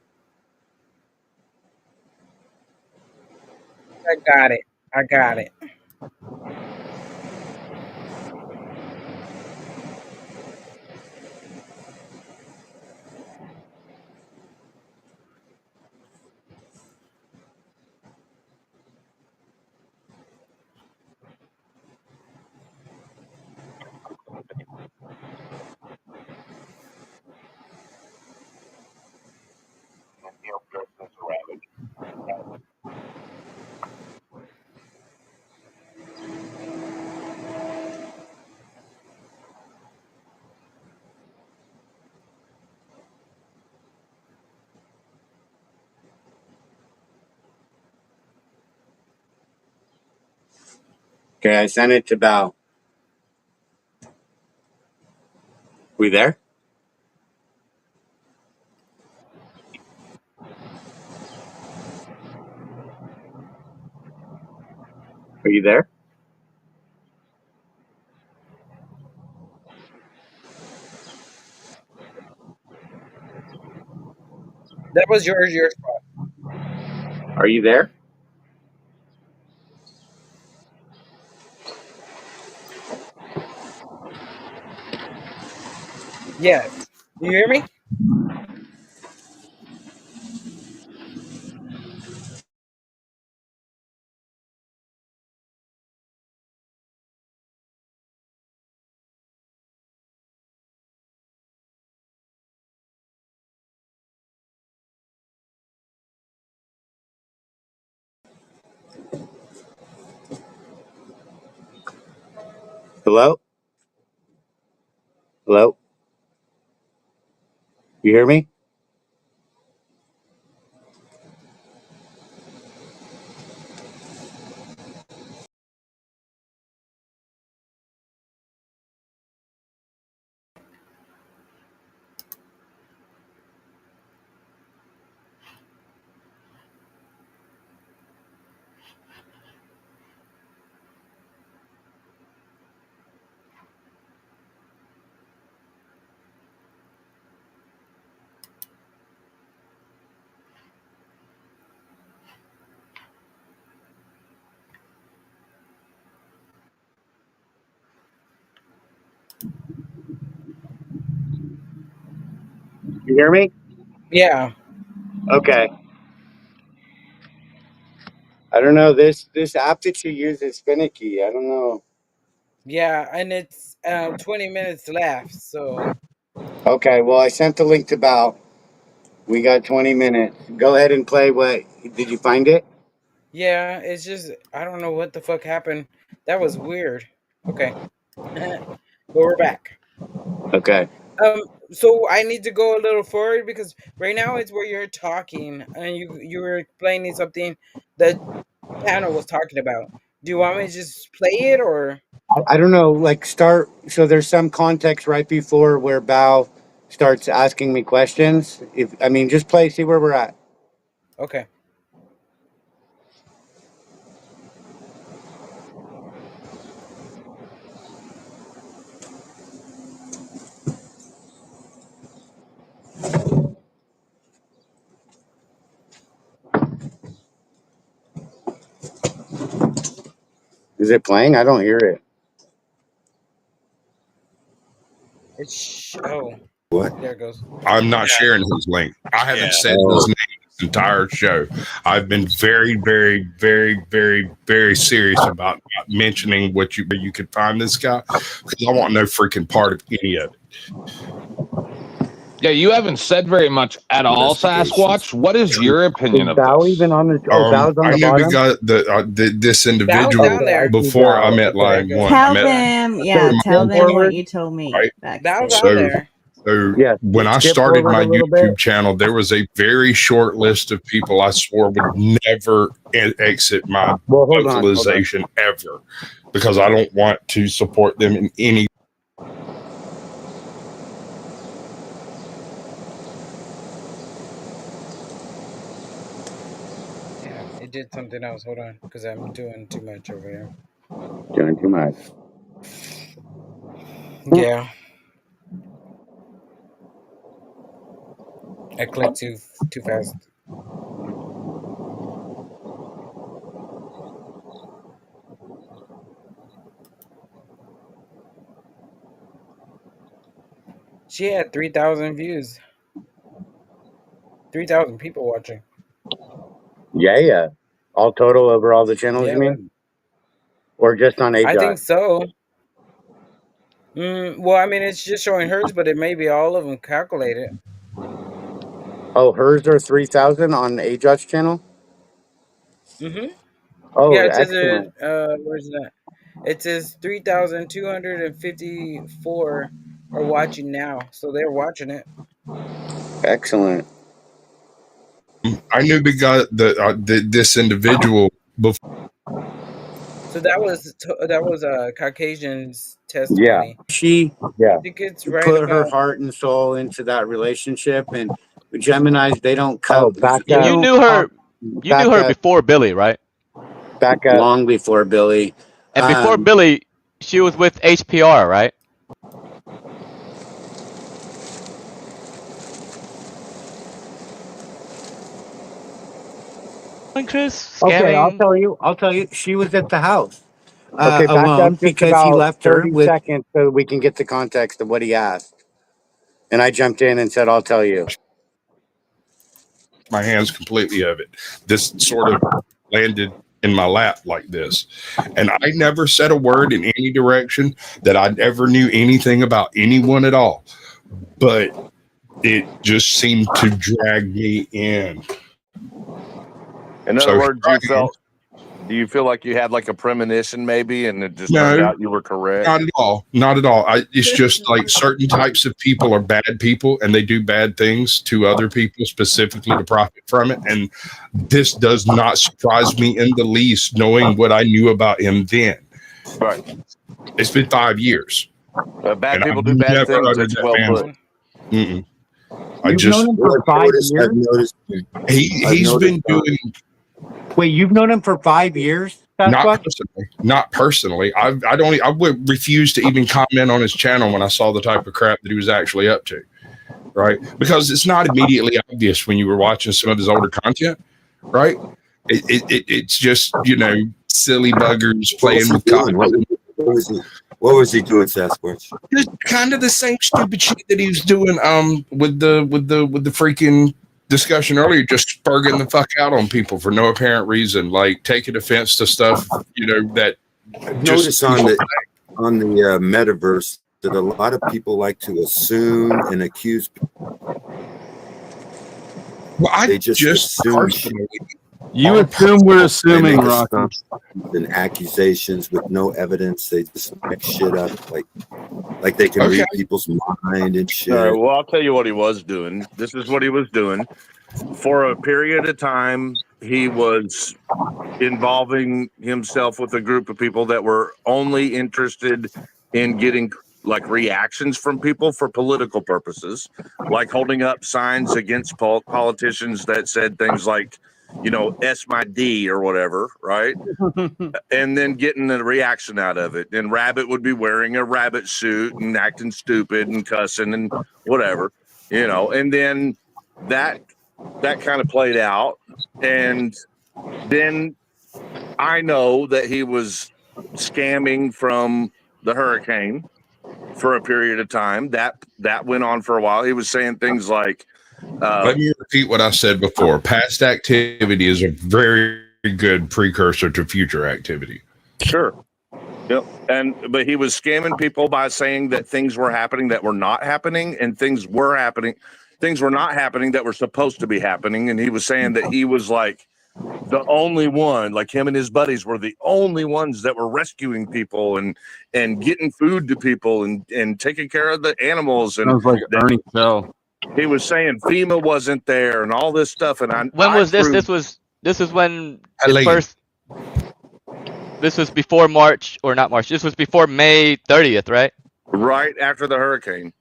I got it. I got it. Okay, I sent it to Bao. We there? Are you there? That was your spot. Are you there? Yes. You hear me? Hello? Hello? You hear me? You hear me? Yeah. Okay. I don't know. This app that you use is finicky. I don't know. Yeah, and it's 20 minutes left, so Okay, well I sent the link to Val. We got 20 minutes. Go ahead and play what did you find it? yeah, it's just I don't know what the fuck happened. That was weird. Okay. But we're back. Okay. So I need to go a little forward because right now it's where you're talking and you were explaining something that panel was talking about. Do you want me to just play it or I don't know, like start so there's some context right before where Bao starts asking me questions. If I mean just play, see where we're at. okay? Is it playing? I don't hear it. It's oh, What? there it goes. I'm not sharing his link. I haven't said his name this entire show. I've been very, very, very, very, very serious about not mentioning what you could find this guy because I want no freaking part of any of it. Yeah, you haven't said very much at all, Sasquatch. What is your opinion Is of Bao this? even on the Bao's on I the knew bottom? this Val's individual down there. before I met Okay. Line There you go. One. Tell I met them, yeah, So tell skip them what forward. you told me right. Val's backstage. on So there. Yeah. when I Skip started forward my a little YouTube bit. channel, there was a very short list of people I swore would never exit my Well, hold on. vocalization ever because I don't want to support them in any. Damn, it did something else. Hold on, because I'm doing too much over here. Doing too much. Yeah. I clicked too fast. She had 3,000 views. 3,000 people watching. Yeah. All total over all the channels, Yeah, you mean? Or just on I think AJOT? so. Well, I mean, it's just showing hers, but it may be all of them calculated. Oh, hers are 3,000 on AJOT's channel? Oh, Yeah, it says excellent. where's that? It says 3,254 are watching now, so they're watching it. Excellent. I knew the guy this individual before. So that was Caucasian's Yeah. testimony. She I think it's right put her about. heart and soul into that relationship, and Geminis, they don't cut. Oh, back They up. You don't knew her. talk- You knew her before Billy, right? back up long before Billy. And before Billy, she was with HPR, right? Chris? Okay, I'll Scamming? tell you. I'll tell you. She was at the house Okay, back alone up just because he about left her 30 with. seconds so we can get the context of what he asked. And I jumped in and said, I'll tell you. My hands completely of it. This sort of landed in my lap like this. And I never said a word in any direction that I ever knew anything about anyone at all. But it just seemed to drag me in. In other words, do you feel like you had like a premonition maybe, and it just turned out you were correct? Not at all. Not at all. It's just like certain types of people are bad people and they do bad things to other people specifically to profit from it. And this does not surprise me in the least, knowing what I knew about him then. Right. It's been 5 years. Bad And people I've do bad never things. uttered It's that well man's- put. Mm-mm. You've known him for 5 years. He's been doing. Wait, you've known him for 5 years? Not personally. I would refuse to even comment on his channel when I saw the type of crap that he was actually up to. Right? Because it's not immediately obvious when you were watching some of his older content, right? It's just, silly buggers playing with cotton. What was he doing, Sasquatch? Just kind of the same stupid shit that he was doing with the freaking discussion earlier, just spurging the fuck out on people for no apparent reason, like taking offense to stuff, that Notice on the metaverse that a lot of people like to assume and accuse people. Well, they just assume shit. You assume we're assuming, Rocky. And accusations with no evidence. They just make shit up like they can read people's mind and shit. All right, well, I'll tell you what he was doing. This is what he was doing. For a period of time, he was involving himself with a group of people that were only interested in getting like reactions from people for political purposes, like holding up signs against politicians that said things like, S my D or whatever, right? And then getting a reaction out of it. And Rabbit would be wearing a rabbit suit and acting stupid and cussing and whatever, and then that kind of played out. And then I know that he was scamming from the hurricane for a period of time. That went on for a while. He was saying things like, let me repeat what I said before. Past activity is a very good precursor to future activity. Sure. Yep. But he was scamming people by saying that things were happening that were not happening, and things were not happening that were supposed to be happening. And he was saying that he was like the only one, like him and his buddies were the only ones that were rescuing people and getting food to people and taking care of the animals. And sounds like Ernie Bell. He was saying FEMA wasn't there and all this stuff. And When was this? This was when it first. This was before March, or not March. This was before May 30th, right? Right after the hurricane.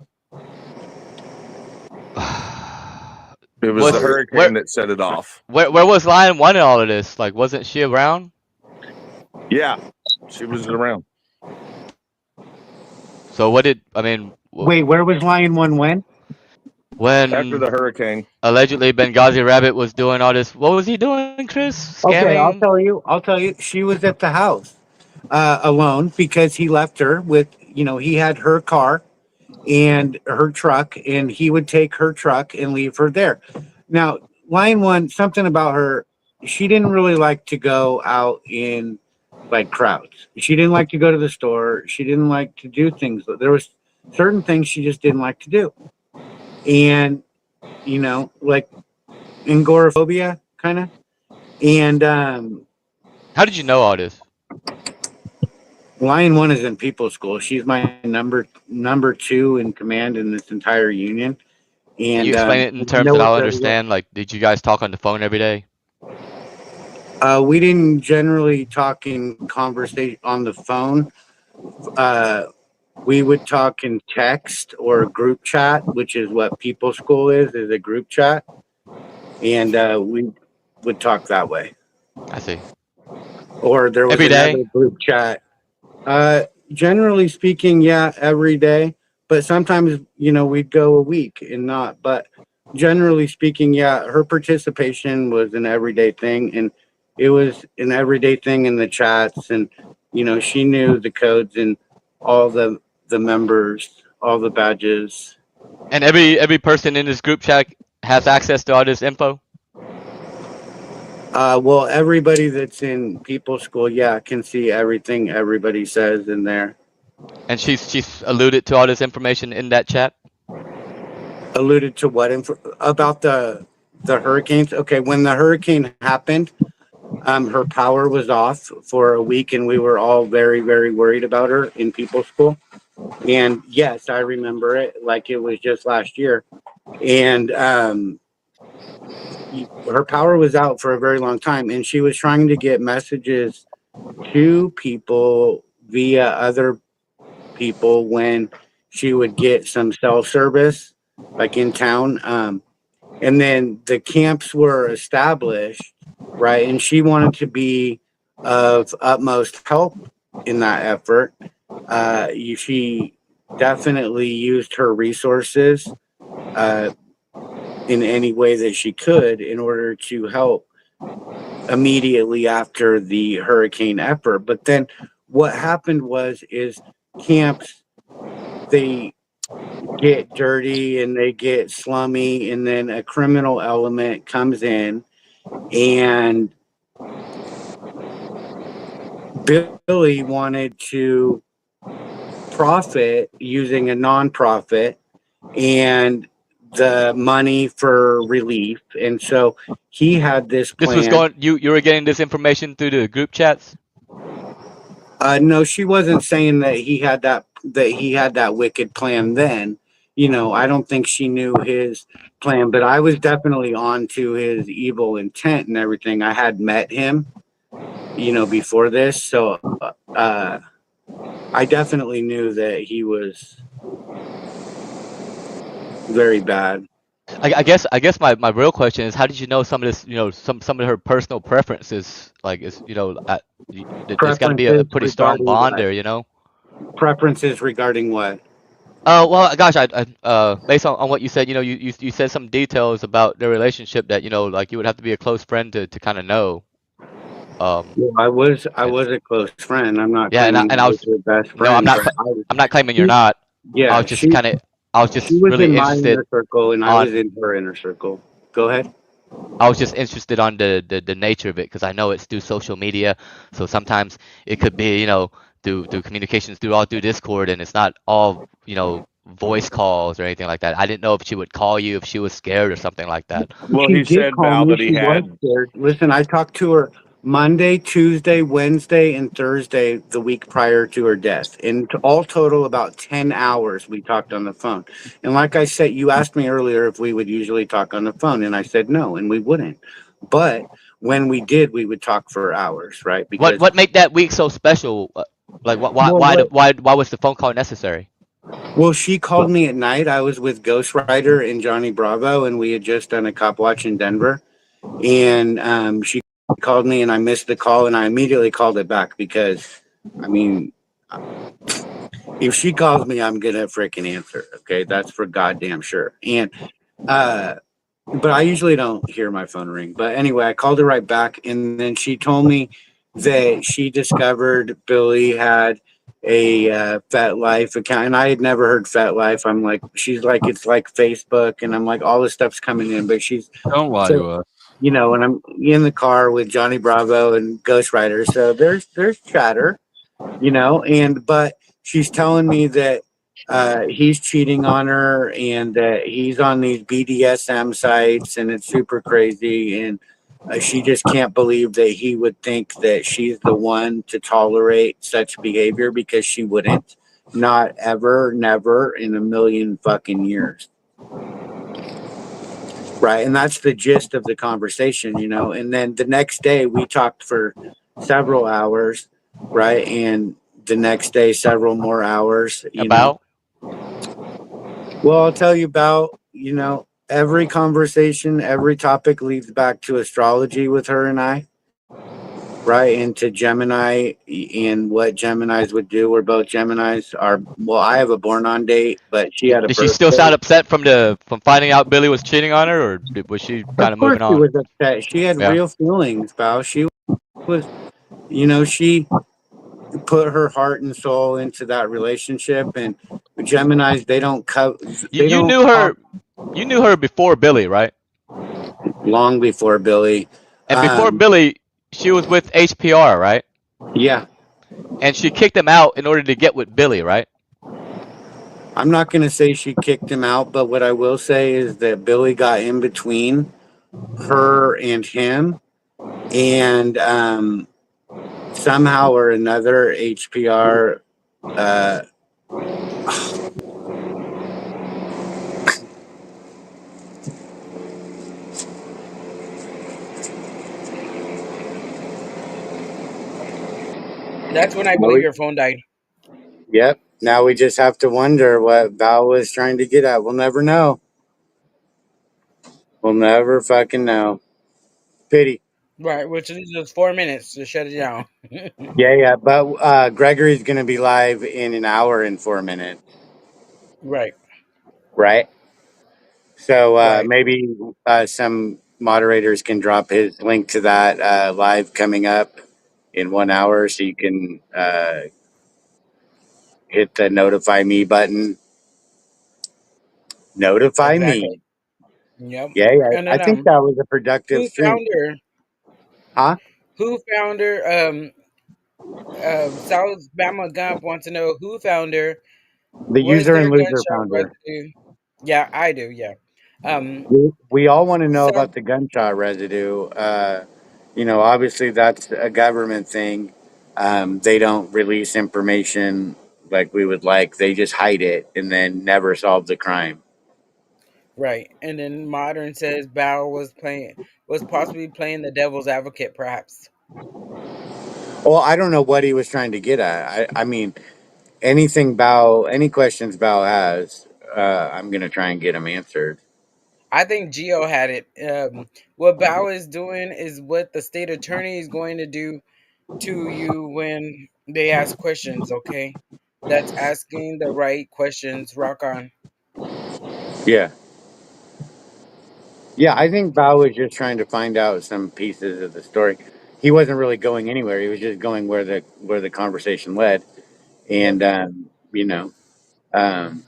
It was the hurricane that set it off. Where was Lion One in all of this? Like, wasn't she around? Yeah, she was around. So wait, where was Lion One when? When after the hurricane, allegedly Benghazi Rabbit was doing all this. What was he doing, Chris? Scamming? Okay, I'll tell you. She was at the house alone because he left her with, he had her car and her truck, and he would take her truck and leave her there. Now, Lion One, something about her, she didn't really like to go out in like crowds. She didn't like to go to the store. She didn't like to do things. There was certain things she just didn't like to do. And, like agoraphobia kind of. And how did you know all this? Lion One is in People's School. She's my number 2 in command in this entire union. And Can you explain it in terms that I'll understand? Like, did you guys talk on the phone every day? We didn't generally talk in conversation on the phone. We would talk in text or group chat, which is what People's School is a group chat. And we would talk that way. I see. Or there was every another day? group chat. Generally speaking, yeah, every day. But sometimes, we'd go a week and not. But generally speaking, yeah, her participation was an everyday thing, and it was an everyday thing in the chats, and she knew the codes and all the members, all the badges. And every person in this group chat has access to all this info. Well, everybody that's in People's School, yeah, can see everything everybody says in there. And she's alluded to all this information in that chat. Alluded to what about the hurricanes? Okay, when the hurricane happened, her power was off for a week, and we were all very, very worried about her in People's School. And yes, I remember it like it was just last year. And her power was out for a very long time, and she was trying to get messages to people via other people when she would get some cell service, like in town. And then the camps were established, right? And she wanted to be of utmost help in that effort. She definitely used her resources in any way that she could in order to help immediately after the hurricane effort. But then what happened is camps, they get dirty and they get slummy, and then a criminal element comes in, and Billy wanted to profit using a nonprofit and the money for relief, and so he had this plan. This was going. You were getting this information through the group chats. No, she wasn't saying that he had that wicked plan then. I don't think she knew his plan, but I was definitely on to his evil intent and everything. I had met him, before this, so I definitely knew that he was very bad. I guess my real question is, how did you know some of this? Some of her personal preferences, like there's got to be a pretty strong bond there, Preferences regarding what? Well, gosh, I based on what you said, you said some details about their relationship that like you would have to be a close friend to kind of know. Well, I was a close friend. I'm not. Yeah, and I was your best friend. No, I'm not claiming you're not. Yeah, I was just she was really in my interested inner circle, and I was in her inner circle. Go ahead. I was just interested on the nature of it, because I know it's through social media, so sometimes it could be through communications through Discord, and it's not all voice calls or anything like that. I didn't know if she would call you if she was scared or something like that. Well, She he did said, call Val, me. that he She had. was scared. Listen, I talked to her Monday, Tuesday, Wednesday, and Thursday the week prior to her death. In all total, about 10 hours we talked on the phone. And like I said, you asked me earlier if we would usually talk on the phone, and I said no, and we wouldn't. But when we did, we would talk for hours, right? Because What made that week so special? Like why was the phone call necessary? Well, she called me at night. I was with Ghost Rider and Johnny Bravo, and we had just done a cop watch in Denver. And she called me, and I missed the call, and I immediately called it back because, if she calls me, I'm gonna freaking answer. Okay, that's for goddamn sure. And but I usually don't hear my phone ring. But anyway, I called her right back, and then she told me that she discovered Billy had a FetLife account, and I had never heard FetLife. I'm like, she's like, it's like Facebook, and I'm like, all this stuff's coming in, but she's Don't lie to us. and I'm in the car with Johnny Bravo and Ghost Rider, so there's chatter, but she's telling me that he's cheating on her and that he's on these BDSM sites, and it's super crazy, and she just can't believe that he would think that she's the one to tolerate such behavior, because she wouldn't. Not ever, never in a million fucking years. Right. And that's the gist of the conversation, And then the next day we talked for several hours, right? And the next day, several more hours. About? Well, I'll tell you about, every conversation, every topic leads back to astrology with her and I. right into Gemini and what Geminis would do. We're both Geminis. I have a born on date, but she had a Did she still birthday. sound upset from finding out Billy was cheating on her, or was she kind Of of course moving she on? was upset. She had Yeah. real feelings, Bao. She was, she put her heart and soul into that relationship, and Geminis, they don't You they you don't knew talk her you knew her before Billy, right? long before Billy. And before Billy, she was with HPR, right? Yeah. And she kicked him out in order to get with Billy, right? I'm not going to say she kicked him out, but what I will say is that Billy got in between her and him, and somehow or another, HPR. That's when I believe your phone died. Yep. Now we just have to wonder what Val was trying to get at. We'll never know. We'll never fucking know. Pity. Right, which leaves us 4 minutes to shut it down. Yeah. But Gregory's going to be live in an hour and 4 minutes, Right, right? So right. maybe some moderators can drop his link to that live coming up in 1 hour, so you can hit the notify me button. Notify Exactly. me. Yep. Yeah. And I then think that was a productive who stream. found her? Huh? Who found her? South Bama Gump wants to know who found her. The Was user there and loser gunshot founder. residue? Yeah, I do. Yeah. Um. We all want to know South. about the gunshot residue. Obviously that's a government thing. They don't release information like we would like. They just hide it and then never solve the crime. Right, and then Modern says Bow was possibly playing the devil's advocate, perhaps. Well, I don't know what he was trying to get at. I mean, any questions Bao has, I'm gonna try and get them answered. I think Geo had it. What Bow is doing is what the state attorney is going to do to you when they ask questions. Okay, that's asking the right questions. Rock on. Yeah, yeah. I think Bao was just trying to find out some pieces of the story. He wasn't really going anywhere. He was just going where the conversation led, Yep. and um,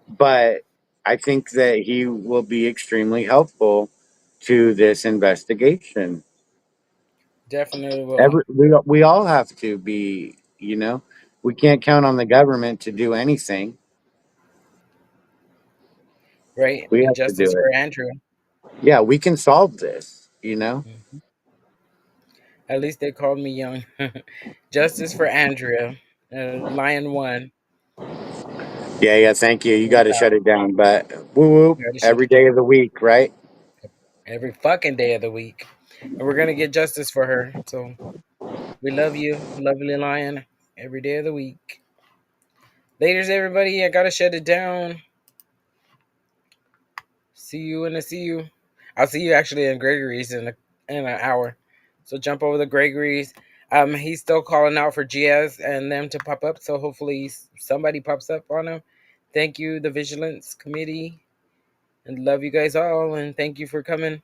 but I think that he will be extremely helpful to this investigation. Definitely will. We all have to be, we can't count on the government to do anything. Right, We and have to justice do it. for Andrew. Yeah, we can solve this. Mhm. At least they called me young. Justice for Andrea. Lion one. Yeah, thank you. You No got to shut doubt. it down, but woo woo Gotta shut every it day down of the week, right? every fucking day of the week, and we're gonna get justice for her. So we love you, lovely lion, every day of the week. Laters, everybody. I gotta shut it down. See you in a see you. I'll see you actually in Gregory's in an hour. So jump over to Gregory's. He's still calling out for GS and them to pop up. So hopefully somebody pops up on him. Thank you, the Vigilance Committee, and love you guys all. And thank you for coming.